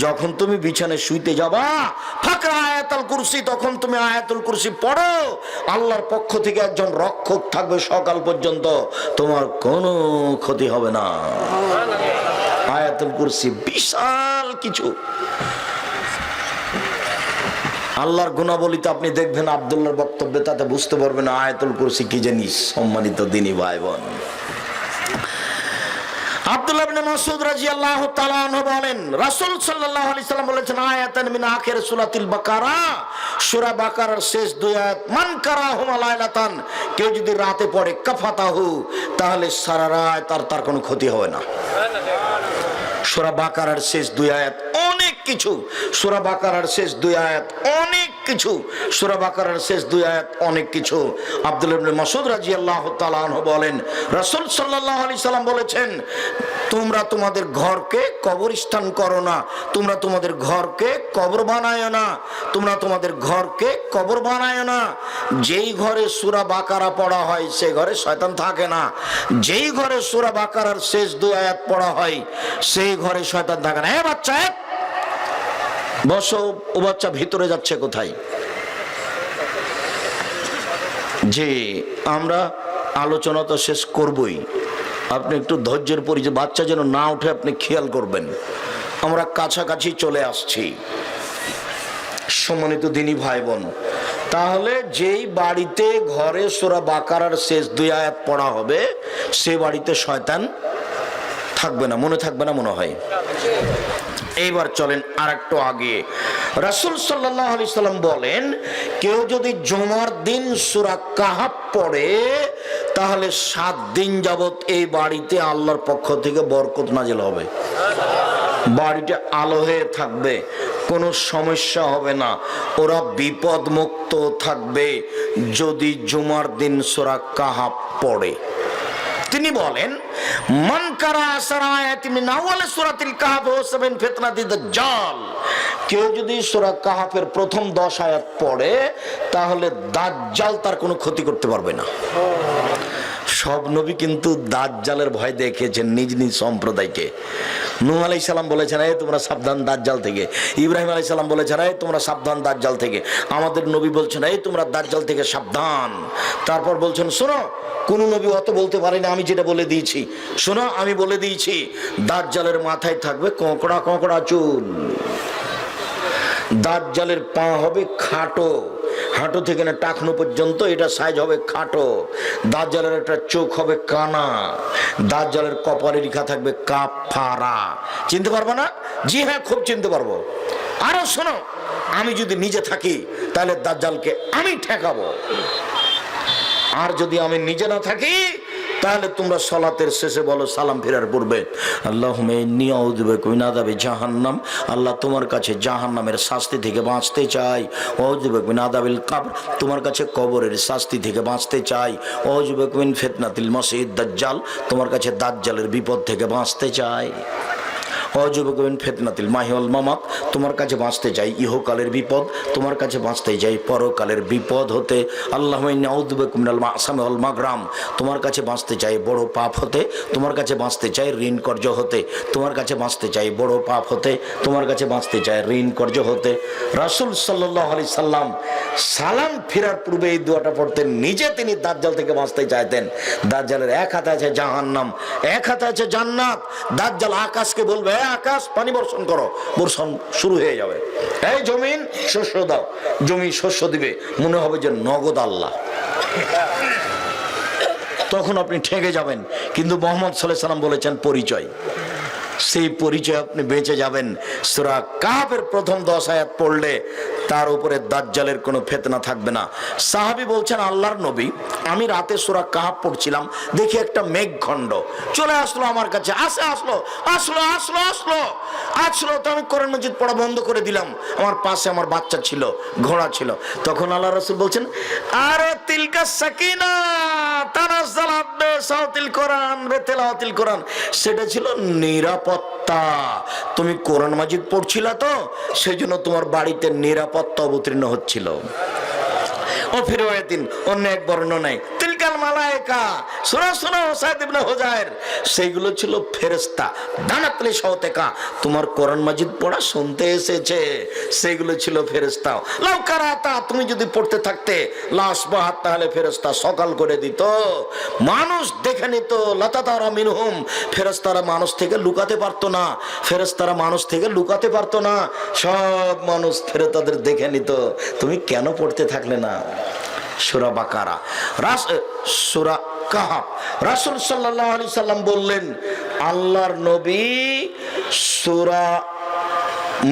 যখন তুমি বিছানায় শুইতে যাবা, ফাকরা আয়াতুল কুরসি, তখন তুমি আয়াতুল কুরসি পড়ো। আল্লাহর পক্ষ থেকে একজন রক্ষক থাকবে সকাল পর্যন্ত, তোমার কোনো ক্ষতি হবে না। আয়াতুল কুরসি বিশাল কিছু। আল্লাহর গুণাবলিতে আপনি দেখবেন আব্দুল্লাহর বক্তব্যে, তাতে বুঝতে পারবেন আয়াতুল কুরসি কি জিনিস। সম্মানিত দিনী ভাই বোন, আব্দুল্লাহ ইবনে মাসউদ রাদিয়াল্লাহু তাআলা আনহু বলেন, রাসূল সাল্লাল্লাহু আলাইহি সাল্লাম বলেছেন, আয়াতান মিন আখির সূরাতুল বাকারা, সূরা বাকারার শেষ দুই আয়াত, মান কারাহুমা লাইলাতান, কেউ যদি রাতে পড়ে, কাফাতাহু, তাহলে সারা রাত তার কোনো ক্ষতি হবে না। সূরা বাকারার শেষ দুই আয়াত অনেক কিছু, সূরা বাকারার শেষ দুই আয়াত অনেক কিছু, সূরা বাকারার শেষ দুই আয়াত অনেক কিছু। আব্দুল্লাহ ইবনে মাসউদ রাদিয়াল্লাহু তাআলা আনহু বলেন, রাসূল সাল্লাল্লাহু আলাইহি সাল্লাম বলেছেন, তোমরা তোমাদের ঘরকে কবরস্থান করো না, তোমরা তোমাদের ঘরকে কবর বানায় না, তোমরা তোমাদের ঘরকে কবর বানায় না। যেই ঘরে সূরা বাকারা পড়া হয় সেই ঘরে শয়তান থাকে না, যেই ঘরে সূরা বাকারার শেষ দুই আয়াত পড়া হয় সেই ঘরে শয়তান থাকে না। বাচ্চা বসো, ও বাচ্চা ভিতরে যাচ্ছে কোথায়? যে আমরা আলোচনা তো শেষ করবই, আপনি একটু ধৈর্যের পরিচয়, বাচ্চা যেন না উঠে আপনি খেয়াল করবেন। আমরা কাছাকাছি চলে আসছি। সম্মানিত দিনী ভাই বোন, তাহলে যেই বাড়িতে ঘরে সূরা বাকারার শেষ দুই আয়াত পড়া হবে সে বাড়িতে শয়তান থাকবে না। মনে থাকবে না মনে হয়? এইবার চলেন আর একটু আগে। রাসূল সাল্লাল্লাহু আলাইহি সাল্লাম বলেন, কেউ যদি জুমার দিন সূরা কাহাফ পড়ে তাহলে 7 দিন যাবত এই বাড়িতে আল্লাহর পক্ষ থেকে বরকত নাজিল হবে। বাড়িটা আলো হয়ে থাকবে, কোনো সমস্যা হবে না, ওরা বিপদ মুক্ত থাকবে যদি জুমার দিন সূরা কাহাফ পড়ে। তিনি বলেন, মান কারা আসরা আয়াতি মিন আউয়াল সূরাতিল কাহফ ওয়া সাবিন ফিতনাতিদ দাজ্জাল, কেউ যদি সূরা কাহফের প্রথম 10 আয়াত পড়ে তাহলে দাজ্জাল তার কোনো ক্ষতি করতে পারবে না। সব নবী কিন্তু দাজ্জালের ভয় দেখিয়েছেন নিজ নিজ সম্প্রদায়কে। নূহ আলাইহিস সালাম বলেছেন, এই তোমরা সাবধান দাজ্জাল থেকে। ইব্রাহিম আলাইহিস সালাম বলেছেন, এই তোমরা সাবধান দাজ্জাল থেকে। আমাদের নবী বলছেন, এই তোমরা দাজ্জাল থেকে সাবধান। তারপর বলছেন, শোনো, কোন নবী অত বলতে পারে না, আমি যেটা বলে দিয়েছি শোনো, আমি বলে দিয়েছি, দাজ্জালের মাথায় থাকবে কোঁকড়া চুল, দাজ্জালের পা হবে খাটো, হাঁটু থেকে না টাকনো পর্যন্ত এটা সাইজ হবে খাটো। দাজ্জালের একটা চোখ হবে কানা। দাজ্জালের কপালে লেখা থাকবে কাফারা। চিনতে পারবো না? জি হ্যাঁ, খুব চিনতে পারবো। আরো শোনো, আমি যদি নিজে থাকি তাহলে দাজ্জালকে আমি ঠেকাবো, আর যদি আমি নিজে না থাকি তাহলে তোমরা সালাতের শেষে বলো সালাম ফেরার পূর্বে, আল্লাহুম্মা ইন্নী আউযু বিকা মিন আযাবি জাহান্নাম, আল্লাহ তোমার কাছে জাহান্নামের শাস্তি থেকে বাঁচতে চাই। আউযু বিকা মিন আযাবিল কবর, তোমার কাছে কবরের শাস্তি থেকে বাঁচতে চাই। আউযু বিকা মিন ফিতনাতিল মাসিহিদ দাজ্জাল, তোমার কাছে দাজ্জালের বিপদ থেকে বাঁচতে চাই। অযুবকবিন ফিতনাতিল মাহিওয়াল মামাত, তোমার কাছে বাঁচতে চাই ইহকালের বিপদ, তোমার কাছে বাঁচতে চাই পরকালের বিপদ হতে। আল্লাহুম্মা ইন্নী আউযু বিকা মিনাল মা'সামি ওয়াল মাগরাম, তোমার কাছে বাঁচতে চাই বড় পাপ হতে, তোমার কাছে বাঁচতে চাই ঋণ কর্জ হতে, তোমার কাছে বাঁচতে চাই বড় পাপ হতে, তোমার কাছে বাঁচতে চাই ঋণ কর্জ হতে। রাসূল সাল্লাল্লাহু আলাইহি সাল্লাম সালাম ফেরার পূর্বে এই দোয়াটা পড়তেন। নিজে তিনি দাজ্জাল থেকে বাঁচতে চাইতেন। দাজ্জালের এক হাতে আছে জাহান্নাম, এক হাতে আছে জান্নাত। দাজ্জাল আকাশকে বলবে, আকাশ পানি বর্ষণ করো, বর্ষণ শুরু হয়ে যাবে। এই জমিন শস্য দাও, জমি শস্য দিবে, মনে হবে যে নগদ আল্লাহ। তখন আপনি ঠেকে যাবেন। কিন্তু মুহাম্মদ সাল্লাল্লাহু আলাইহি সাল্লাম বলেছেন পরিচয়, সেই পরিচয় আপনি বেঁচে যাবেন। সূরা কাহফের প্রথম 10 আয়াত পড়লে তার উপরে দাজ্জালের কোনো ফিতনা থাকবে না। সাহাবী বলছেন, আল্লাহর নবী, আমি রাতে সূরা কাহফ পড়ছিলাম, দেখি একটা মেঘখণ্ড চলে আসলো আমার কাছে। আসলো তো আমি কোরআন মাজিদ পড়া বন্ধ করে দিলাম। আমার পাশে আমার বাচ্চা ছিল, ঘোড়া ছিল। তখন আল্লাহ রাসূল বলছেন, আরে তিলকা সাকিনা তানাজ্জালাত বিসাউতিল কোরআন বিতিলাওয়াতিল কোরআন, সেটা ছিল নিরাপত্তা। তুমি কোরআন মাজিদ পড়ছিলা তো, সেজন্য তোমার বাড়িতে নিরাপত্তা অবতীর্ণ হচ্ছিল। ও ফিরওয়াতিন, অন্য এক বর্ণনায় তিলকাল মালায়েকা, শোনো সাইদ ইবনে হুজাইর, সেইগুলো ছিল ফেরেশতা। দানাতলি শাওতেকা, তোমার কোরআন মাজিদ পড়া শুনতে এসেছে, সেইগুলো ছিল ফেরেশতা। লাউ কারাতা, তুমি যদি পড়তে থাকতে, লাসবাহাত, তাহলে ফেরেশতা সকাল করে দিত, মানুষ দেখে নিত। লাতাতারা মিনহুম, ফেরেশতারা মানুষ থেকে লুকাতে পারতো না, ফেরেশতারা মানুষ থেকে লুকাতে পারতো না, সব মানুষ ফেরেশতাদের দেখে নিত। তুমি কেন পড়তে থাকলে না? সূরা বাকারা, সূরা কাহফ। রাসূল সাল্লাল্লাহু আলাইহি সাল্লাম বললেন, আল্লাহর নবী সূরা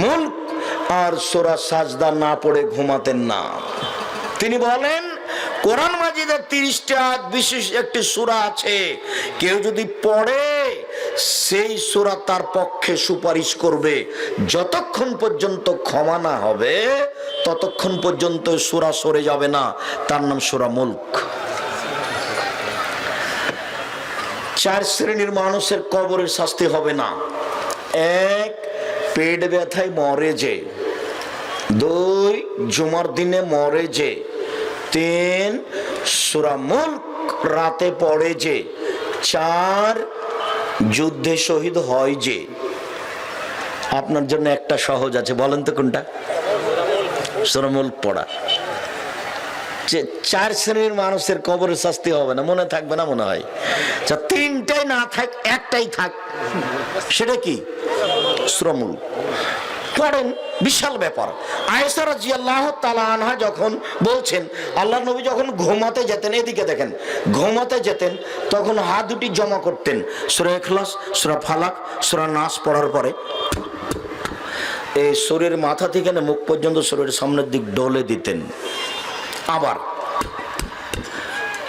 মুলক আর সূরা সাজদা না পড়ে ঘুমাতেন না। তিনি বলেন, কোরআন মাজিদের 30টা বিশেষ একটি সূরা আছে, কেউ যদি পড়ে সেই সূরা তার পক্ষে সুপারিশ করবে। যতক্ষণ পর্যন্ত ক্ষমা না হবে ততক্ষণ পর্যন্ত সূরা সরে যাবে না। তার নাম সূরা মুলক। 4 শ্রেণীর মানুষের কবরের শাস্তি হবে না। 1, পেট ব্যথায় মরে যে। 2, জুমার দিনে মরে যে। 3, সূরা মুলক রাতে পড়ে যে। 4, যুদ্ধে শহীদ হয় যে। আপনার জন্য একটা সহজ আছে, বলেন তো কোনটা? সূরা মুলক পড়া। 4 শ্রেণীর মানুষের কবরের শাস্তি হবে না, মনে থাকবে না মনে হয়। 3টাই না থাক, একটাই থাক, সেটা কি? সূরা মুলক পড়েন, বিশাল ব্যাপার। আয়েশা রাদিয়াল্লাহু তাআলা আনহা যখন বলছেন, আল্লাহর নবী যখন ঘুমাতে যেতেন, এদিকে দেখেন, ঘুমাতে যেতেন তখন হাত দুটি জমা করতেন। সূরা ইখলাস, সূরা ফালাক, সূরা নাস পড়ার পরে এই শরীরের মাথা থেকে না মুখ পর্যন্ত শরীরের সামনের দিক ডলে দিতেন। আবার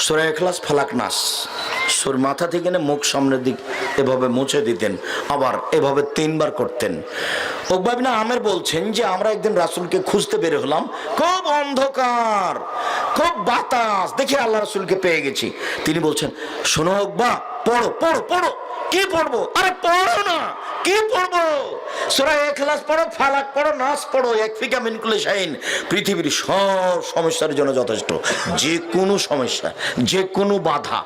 সূরা ইখলাস, ফালাক, নাস, মাথা থেকে না মুখ সামনের দিক এভাবে মুছে দিতেন। আবার এভাবে 3 বার করতেন। উকবা ইবনে আমের বলছেন যে আমরা একদিন রাসূলকে খুঁজতে বের হলাম, খুব অন্ধকার, খুব বাতাস, দেখে আল্লাহ রাসূলকে পেয়ে গেছি। তিনি বলছেন, শোনো উকবা, পড়ো পড়ো পড়ো। কি পড়বো? আরে পড়ো না। কি পড়বো? সূরা ইখলাস পড়ো, ফালাক পড়ো, নাস পড়ো, ইয়াকফিকা মিন কুল্লি শাইইন। পৃথিবীর সব সমস্যার জন্য যথেষ্ট। যে কোনো সমস্যা, যে কোনো বাধা,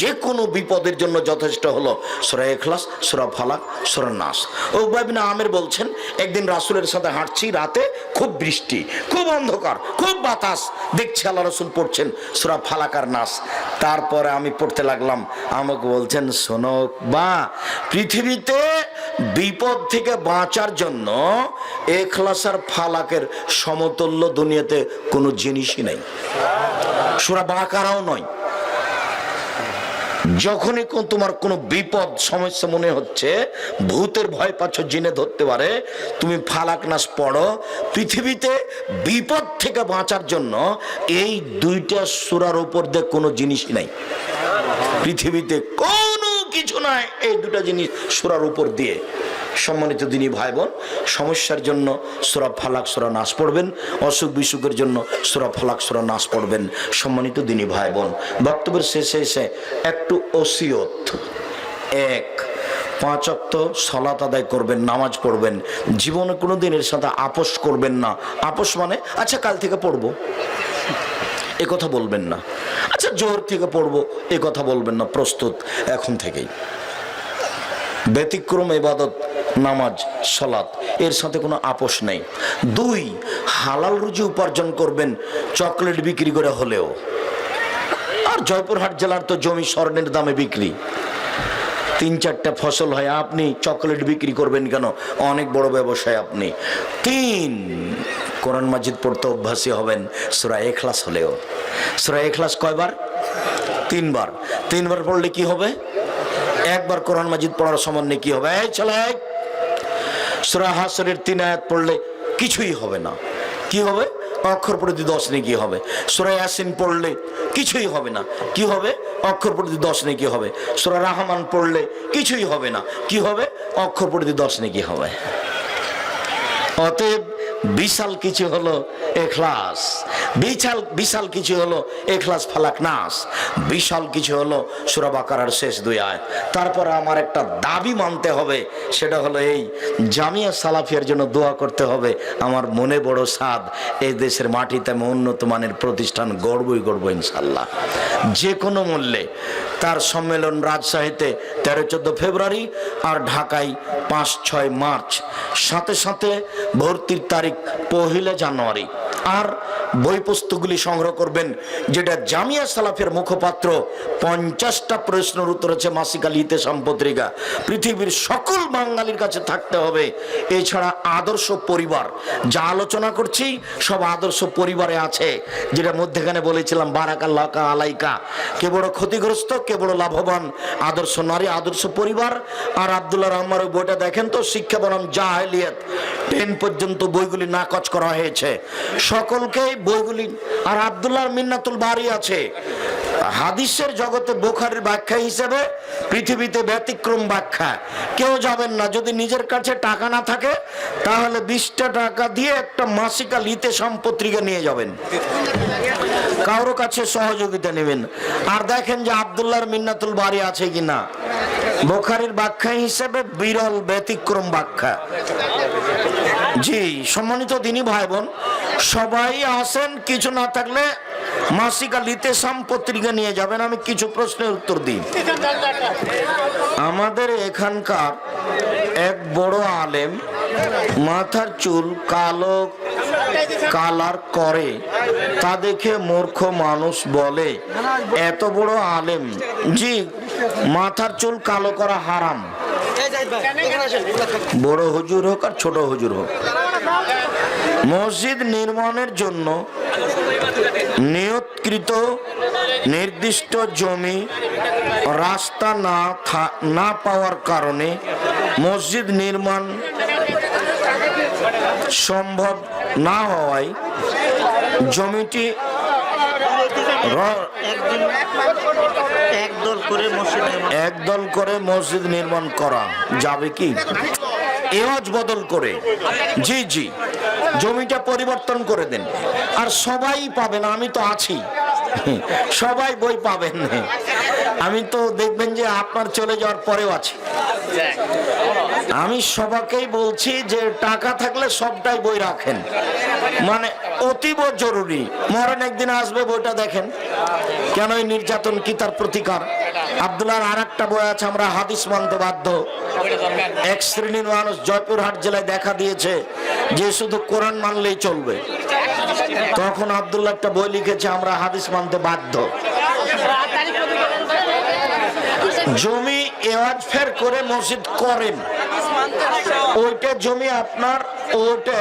যে কোনো বিপদের জন্য যথেষ্ট হলো সূরা ইখলাস, সূরা ফালাক, সূরা নাস। উকবা ইবনে আমের বলছেন, একদিন রাসূলের সাথে হাঁটছি, রাতে খুব বৃষ্টি, খুব অন্ধকার, খুব বাতাস, দেখছি আল্লাহ রাসূল পড়ছেন সূরা ফালাক আর নাস। তারপরে আমি পড়তে লাগলাম। আমাকে বলছেন, শোনো উকবা, পৃথিবীতে বিপদ থেকে বাঁচার জন্য ইখলাস আর ফালাকের সমতুল্য দুনিয়াতে কোনো জিনিসই নাই, সূরা বাকারাও নয়। যখনই তোমার কোনো বিপদ সমস্যা মনে হচ্ছে, ভূতের ভয় পাচ্ছ, জিনে ধরতে পারে, তুমি ফালাক নাস পড়ো। পৃথিবীতে বিপদ থেকে বাঁচার জন্য এই দুইটা সূরার উপর দিয়ে কোনো জিনিসই নাই, পৃথিবীতে কোনো কিছু নাই এই দুটা জিনিস সূরার উপর দিয়ে। সম্মানিত দিনী ভাই বোন, সমস্যার জন্য সূরা ফালাক সূরা নাস পড়বেন, অসুখ বিসুখের জন্য সূরা ফালাক সূরা নাস পড়বেন। সম্মানিত দিনী ভাই বোন, বক্তব্যের শেষে এসে একটু ওসিয়ত। 1, 5 ওয়াক্ত সালাত আদায় করবেন, নামাজ পড়বেন, জীবনে কোনো দিন এর সাথে আপোষ করবেন না। আপোষ মানে আচ্ছা কাল থেকে পড়বো এ কথা বলবেন না, আচ্ছা জোহর থেকে পড়বো এ কথা বলবেন না, প্রস্তুত এখন থেকেই। ব্যতিক্রম ইবাদত নামাজ সালাত, এর সাথে কোনো আপোষ নেই। 2, হালাল রুজি উপার্জন করবেন, চকলেট বিক্রি করে হলেও। আর জয়পুরহাট জেলার তো জমি স্বর্ণের দামে বিক্রি, 3-4টা ফসল হয়, আপনি চকলেট বিক্রি করবেন কেন? অনেক বড় ব্যবসায় আপনি। 3, কোরআন মাজিদ পড়তে অভ্যাসী হবেন, সূরা ইখলাস হলেও। সূরা ইখলাস কয়বার? 3 বার। 3 বার পড়লে কি হবে? 1 বার কোরআন মাজিদ পড়ার সমান কি হবে? এই চলে, সূরা হাসরের 3 আয়াত পড়লে কিছুই হবে না। কি হবে? অক্ষর প্রতি 10 নেকি হবে। সূরা ইয়াসিন পড়লে কিছুই হবে না। কি হবে? অক্ষর প্রতি 10 নেকি হবে। সূরা রহমান পড়লে কিছুই হবে না। কি হবে? অক্ষর প্রতি 10 নেকি হবে। অতএব বিশাল কিছু হলো ইখলাস, বিশাল কিছু হলো ইখলাস ফালাক নাস, বিশাল কিছু হলো সূরা বাকারার শেষ 2 আয়াত। তারপরে আমার একটা দাবি মানতে হবে, সেটা হলো এই জামিয়া সালাফিয়ার জন্য দোয়া করতে হবে। আমার মনে বড় সাদ, এই দেশের মাটিতে আমি উন্নত মানের প্রতিষ্ঠান গড়বই গড়ব ইনশাল্লাহ, যে কোনো মূল্যে। তার সম্মেলন রাজশাহীতে 13-14 ফেব্রুয়ারি আর ঢাকায় 5-6 মার্চ। সাথে সাথে ভর্তির তারিখ 1 জানুয়ারি। আর বই পুস্তকগুলি সংগ্রহ করবেন, যেটা জামিয়া সালাফের মুখপাত্র 50টা প্রশ্নের উত্তর আছে মাসিক আল ইতেসাম পত্রিকা, পৃথিবীর সকল বাঙালির কাছে থাকতে হবে। এছাড়া আদর্শ পরিবার, যা আলোচনা করছি সব আদর্শ পরিবারে আছে, যেটা মধ্যেখানে বলেছিলাম বারাকাল্লাহ আলাইকা, কে বড় ক্ষতিগ্রস্ত কে বড় লাভবান, আদর্শ নারী আদর্শ পরিবার। আর আব্দুল্লাহ রহমানের বইটা দেখেন তো, শিক্ষা বনাম জাহেলিয়াত, 10 পর্যন্ত বইগুলি নাকচ করা হয়েছে সকলকে বইগুলি। আর আব্দুল্লাহ মিন্নাতুল বারি আছে, হাদিসের জগতে বুখারীর ব্যাখ্যা হিসেবে পৃথিবীতে ব্যতিক্রম ব্যাখ্যা। কেউ যাবেন না, যদি নিজের কাছে টাকা না থাকে তাহলে 20টা টাকা দিয়ে একটা মাসিক আল ইতেসাম পত্রিকা নিয়ে যাবেন, কারোর কাছে সহযোগিতা নেবেন। আর দেখেন যে আব্দুল্লাহর মিন্নাতুল বারি আছে কিনা। বুখারীর ব্যাখ্যা হিসেবে বিরল ব্যতিক্রম ব্যাখ্যা। জি সম্মানিত দিনী ভাই বোন, সবাই আসেন, কিছু না থাকলে মাসিক আল ইতেসাম পত্রিকা নিয়ে যাবেন। আমি কিছু প্রশ্নের উত্তর দিই। আমাদের এখানকার এক বড় আলেম মাথার চুল কালো কালার করে, তা দেখে মূর্খ মানুষ বলে এত বড় আলেম। জি, মাথার চুল কালো করা হারাম, বড় হুজুর হোক আর ছোট হুজুর হোক। মসজিদ নির্মাণের জন্য নিয়তকৃত নির্দিষ্ট জমি রাস্তা না পাওয়ার কারণে মসজিদ নির্মাণ সম্ভব না হওয়ায় জমিটি একদল করে মসজিদ নির্মাণ করা যাবে কি? এওয়াজ বদল করে। জি জি, জমিটা পরিবর্তন করে দেন। আর সবাই পাবেন, আমি তো আছি, সবাই বই পাবেন। আমি তো দেখবেন যে আপনার চলে যাওয়ার পরেও আছি। আমি সবাইকেই বলছি যে টাকা থাকলে সবটাই বই রাখেন, মানে অতীব জরুরি। মরণ একদিন আসবে, বইটা দেখেন। কেন এই নির্যাতন, কি তার প্রতিকার? আব্দুল্লাহর আর একটা বই আছে, আমরা হাদিস মানতে বাধ্য। এক শ্রেণীর মানুষ জয়পুরহাট জেলায় দেখা দিয়েছে যে শুধু কোরআন মানলেই চলবে। তখন আব্দুল্লাহ একটা বই লিখেছে, আমরা হাদিস মানতে বাধ্য। জমি এওয়াজ ফের করে মসজিদ করেন, ওইটা জমি আপনার, ওটা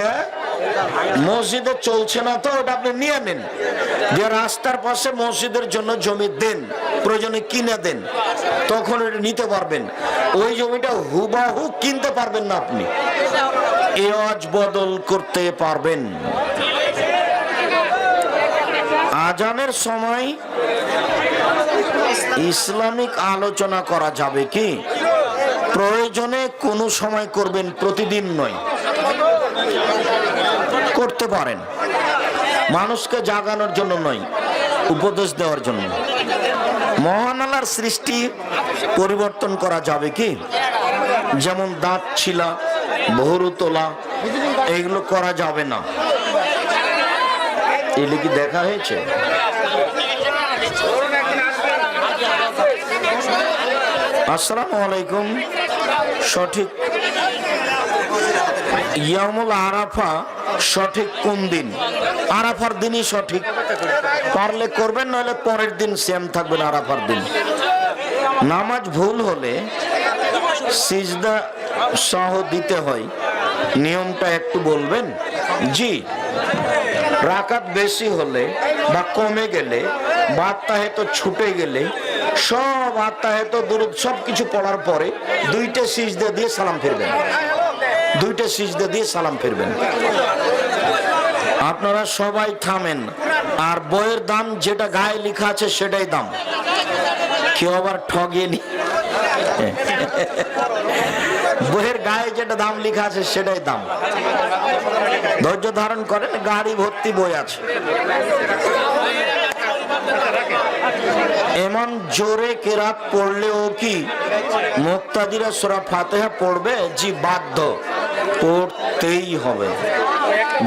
মসজিদে চলছে না তো ওটা আপনি নিয়ে নেন, যে রাস্তার পাশে মসজিদের জন্য জমি দেন, প্রয়োজনে কিনে দেন, তখন এটা নিতে পারবেন। ওই জমিটা হুবাহু কিনতে পারবেন না, আপনি এওয়াজ বদল করতে পারবেন। আজানের সময় ইসলামিক আলোচনা করা যাবে কি? প্রয়োজনে কোনো সময় করবেন, প্রতিদিন নয়। করতে পারেন, মানুষকে জাগানোর জন্য নয়, উপদেশ দেওয়ার জন্য। মহান আল্লাহর সৃষ্টি পরিবর্তন করা যাবে কি? যেমন দাঁত ছিলা, ভরু তোলা, এগুলো করা যাবে না। এগুলো কি দেখা হয়েছে? আসসালামু আলাইকুম। সঠিক ইয়ামুল আরাফা সঠিক কোন দিন? আরাফার দিনই সঠিক, পারলে করবেন, নাহলে পরের দিন সেম থাকবেন আরাফার দিন। নামাজ ভুল হলে সিজদা সহ দিতে হয়, নিয়মটা একটু বলবেন? জি, রাকাত বেশি হলে বা কমে গেলে বা আত্মাহেতো ছুটে গেলে, সব আত্মাহেতো দুরূদ সব কিছু পড়ার পরে দুইটা সিজদা দিয়ে সালাম ফিরবেন, দুইটা সিজদা দিয়ে সালাম ফিরবেন। আপনারা সবাই থামেন, আর বইয়ের দাম যেটা গায়ে লেখা আছে সেটাই দাম, কেউ আবার ঠগিয়ে নি। বইয়ের গায়ে যেটা দাম লেখা আছে সেটাই দাম। ধৈর্য ধারণ করেন, গাড়ি ভর্তি বই আছে। এমন জোরে কেরাত পড়লেও কি মুক্তাদিরা সূরা ফাতিহা পড়বে? জি, বাধ্য, পড়তেই হবে।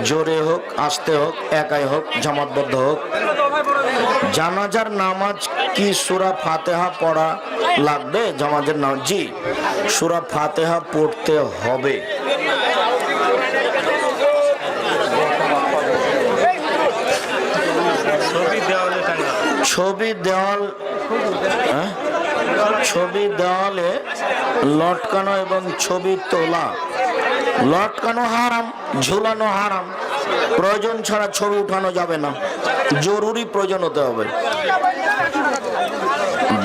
জোরে হোক, আস্তে হোক, একাই হোক, জামাতবদ্ধ হোক। জানাজার নামাজ কি সূরা ফাতিহা পড়া লাগবে? জানাজার নামাজ, জি, সূরা ফাতিহা পড়তে হবে। ছবি দেওয়াল, ছবি দেওয়ালে লটকানো এবং ছবি তোলা, লটকানো হারাম, ঝুলানো হারাম। প্রয়োজন ছাড়া ছবি উঠানো যাবে না, জরুরি প্রয়োজন হতে হবে।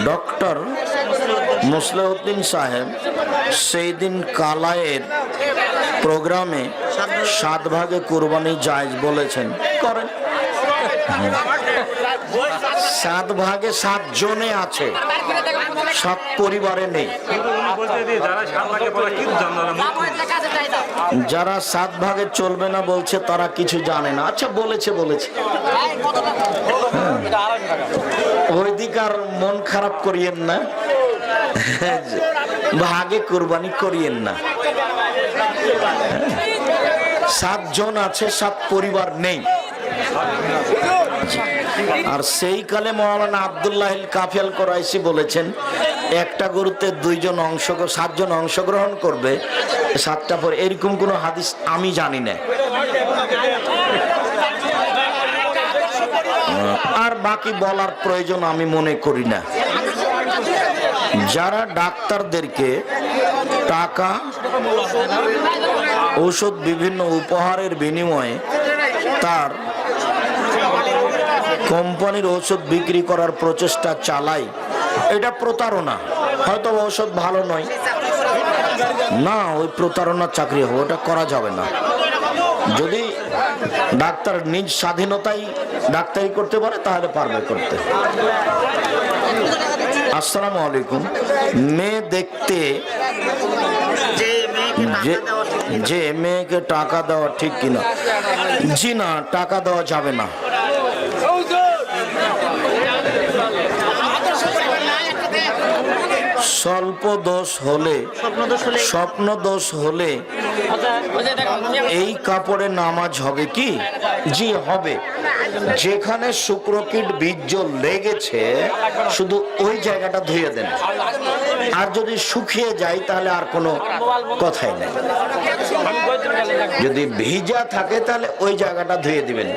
ডক্টর মুসলিউদ্দিন সাহেব সেই দিন কালায়ের প্রোগ্রামে 7 ভাগে কুরবানি জায়েজ বলেছেন, করেন। 7 ভাগে 7 জনে আছে, 7 পরিবারে নেই। যারা 7 ভাগে চলবে না বলছে তারা কিছু জানে না। আচ্ছা, বলেছে ওই দিক আর মন খারাপ করিয়েন না, ভাগে কুরবানি করিয়েন না। 7 জন আছে, 7 পরিবার নেই। আর সেই কালে মাওলানা আব্দুল্লাহ কাফিয়াল কোরাইশি বলেছেন, একটা গরুতে 7 জন অংশগ্রহণ করবে, 7টা পরে। এরকম কোন হাদিস আমি জানি না। আর বাকি বলার প্রয়োজন আমি মনে করি না। যারা ডাক্তারদেরকে টাকা, ঔষধ, বিভিন্ন উপহারের বিনিময়ে তার কোম্পানির ঔষধ বিক্রি করার প্রচেষ্টা চালায়, এটা প্রতারণা। হয়তো ঔষধ ভালো নয় না, ওই প্রতারণার চাকরি হবে, ওটা করা যাবে না। যদি ডাক্তার নিজ স্বাধীনতায় ডাক্তারি করতে পারে তাহলে পারবে করতে। আসসালামু আলাইকুম। মেয়ে দেখতে যে মেয়েকে টাকা দেওয়া ঠিক কিনা? জি না, টাকা দেওয়া যাবে না। স্বল্প দোষ হলে, স্বপ্ন দোষ হলে এই কাপড়ে নামাজ হবে কি? জি, হবে। যেখানে শুক্রকীট বীর্য লেগেছে শুধু ওই জায়গাটা ধুয়ে দেন, আর যদি শুকিয়ে যায় তাহলে আর কোনো কথাই নেই। যদি ভিজা থাকে তাহলে ওই জায়গাটা ধুয়ে দিবেন,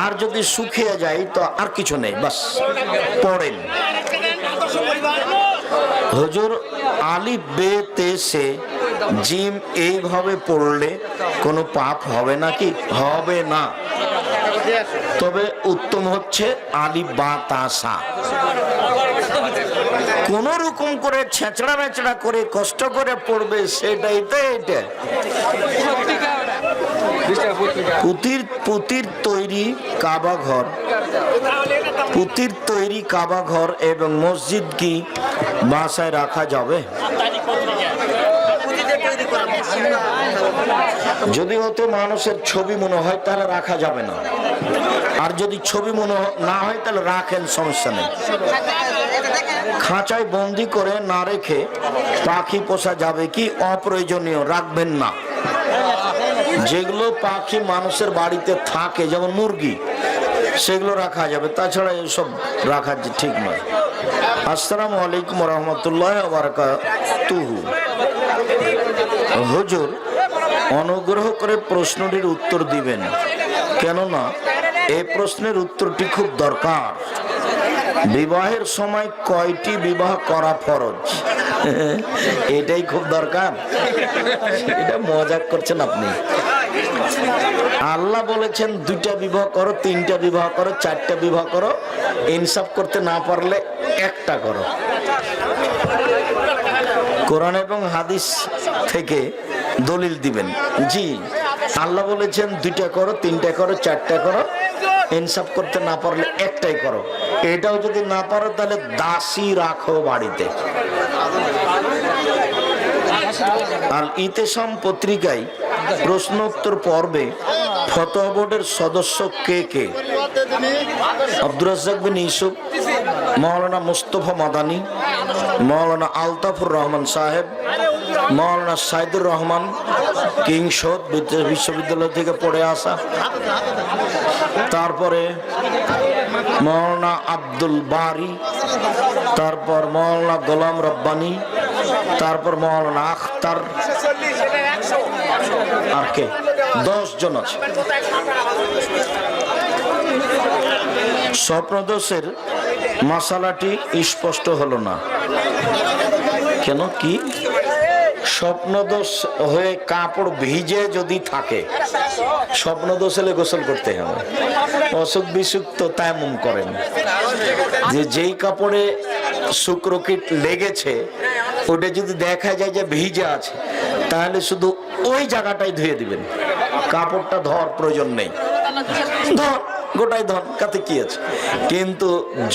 আর যদি শুকিয়ে যায় তো আর কিছু নেই, বাস পড়েন। হুজুর, আলিফ বে তে সে জিম এইভাবে পড়লে কোনো পাপ হবে নাকি? হবে না। তবে উত্তম হচ্ছে আলিফ বা তাসা। কোন রকম করে ছেঁচড়া বেচড়া করে কষ্ট করে পড়বে, সেটাই তো এটা। পুতির তৈরি কাবা ঘর, পুতির তৈরি কাবা ঘর এবং মসজিদ কি বাসায় রাখা যাবে? যদি হতে মানুষের ছবি মনে হয় তাহলে রাখা যাবে না, আর যদি ছবি মনে না হয় তাহলে রাখেন, সমস্যা নেই। খাঁচায় বন্দি করে না রেখে পাখি পোষা যাবে কি? অপ্রয়োজনীয়, রাখবেন না। যেগুলো পাখি মানুষের বাড়িতে থাকে, যেমন মুরগি, সেগুলো রাখা যাবে, তাছাড়া এসব রাখা ঠিক নয়। আসসালামু আলাইকুম রহমতুল্লাহ বারাকাতুহু। হুজুর, অনুগ্রহ করে প্রশ্নটির উত্তর দিবেন, কেননা এই প্রশ্নের উত্তরটি খুব দরকার। বিবাহের সময় কয়টি বিবাহ করা ফরজ? এটাই খুব দরকার। এটা মজাক করছেন আপনি। আল্লাহ বলেছেন 2টা বিবাহ করো, 3টা বিবাহ করো, 4টা বিবাহ করো, ইনসাফ করতে না পারলে 1টা করো। কোরআন এবং হাদিস থেকে দলিল দিবেন। জি, আল্লাহ বলেছেন 2টা করো, 3টা করো, 4টা করো, ইনসাফ করতে না পারলে 1টাই করো। এটাও যদি না পারো তাহলে দাসী রাখো বাড়িতে। আর ইতেসাম পত্রিকায় প্রশ্নোত্তর পর্বে ফতোয়া বোর্ডের সদস্য কে কে? আব্দুর রাজ্জাক বিন ইউসুফ, মাওলানা মুস্তফা মাদানী, মাওলানা আলতাফুর রহমান সাহেব, মাওলানা সাইদুর রহমান কিংসদ বিশ্ববিদ্যালয় থেকে পড়ে আসা, তারপরে মাওলানা আব্দুল বারি, তারপর মাওলানা গোলাম রব্বানী, তারপর মাওলানা আখতার, আর কে? 10 জন আছে। স্বপ্নদোষের মশালাটি স্পষ্ট হলো না কেন? কি স্বপ্নদোষ হয়ে কাপড় ভিজে যদি থাকে, স্বপ্নদোষ হলে গোসল করতে হবে। অসুখ বিসুখ তো তেমন করেন যে যেই কাপড়ে শুক্রকীট লেগেছে ওটা যদি দেখা যায় যে ভিজে আছে, তাহলে শুধু ওই জায়গাটাই ধুয়ে দিবেন, কাপড়টা ধোয়ার প্রয়োজন নেই। ধর গোটাই ধন, কাতে কি আছে, কিন্তু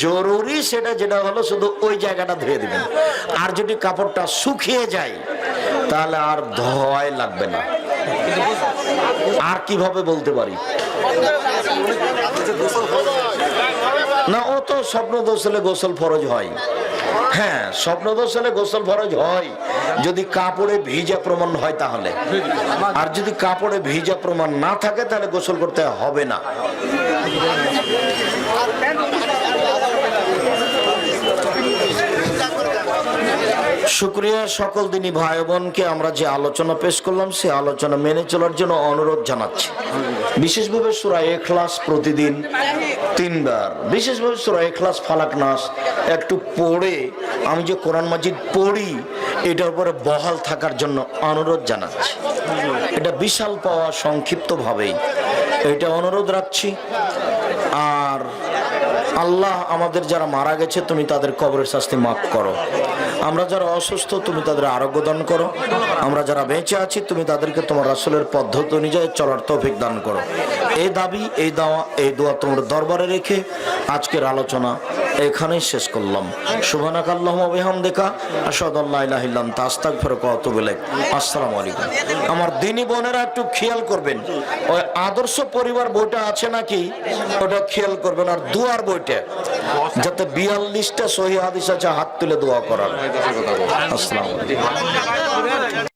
জরুরি সেটা যেটা হলো শুধু ওই জায়গাটা ধুয়ে দিবেন। আর যদি কাপড়টা শুকিয়ে যায় তাহলে আর ধোয়াই লাগবে না। আর কিভাবে বলতে পারি না, ও তো স্বপ্নদোষ হলে গোসল ফরজ হয়। হ্যাঁ, স্বপ্নদোষ হলে গোসল ফরজ হয় যদি কাপড়ে ভিজা প্রমাণ হয় তাহলে। আর যদি কাপড়ে ভিজা প্রমাণ না থাকে তাহলে গোসল করতে হবে না। শুকরিয়া সকল দিনী ভাই বোনকে আমরা যে আলোচনা পেশ করলাম সে আলোচনা মেনে চলার জন্য অনুরোধ জানাচ্ছি। বিশেষভাবে সূরা ইখলাস প্রতিদিন 3 বার, বিশেষভাবে সূরা ইখলাস ফালাক নাস একটু পড়ে আমি যে কোরআন মাজিদ পড়ি এটার উপরে বহাল থাকার জন্য অনুরোধ জানাচ্ছি। এটা বিশাল পাওয়া, সংক্ষিপ্ত ভাবেই এটা অনুরোধ রাখছি। আর আল্লাহ আমাদের যারা মারা গেছে তুমি তাদের কবরের শাস্তি মাফ করো। আমরা যারা অসুস্থ তুমি তাদের আরোগ্য দান করো। আমরা যারা বেঁচে আছি তুমি তাদেরকে তোমার রাসূলের পদ্ধতি অনুযায়ী চলার তৌফিক দান করো। এই দাবি, এই দাওয়া, এই দোয়া তোমার দরবারে রেখে আজকের আলোচনা এখানেই শেষ করলাম। সুবহানাকাল্লাহুম্মা ওয়া বিহামদিকা আশহাদু আল্লা ইলাহা ইল্লা আনতা আস্তাগফিরুকা ওয়া আতুবু ইলাইক। আসসালামু আলাইকুম। আমার দ্বীনি বোনেরা একটু খেয়াল করবেন, ওই আদর্শ পরিবার বইটা আছে নাকি ওটা খেয়াল করবেন। আর দুয়ার বইটা যাতে 42টা সহিহ হাদিস আছে, হাত তুলে দোয়া করার। আসসালামু আলাইকুম।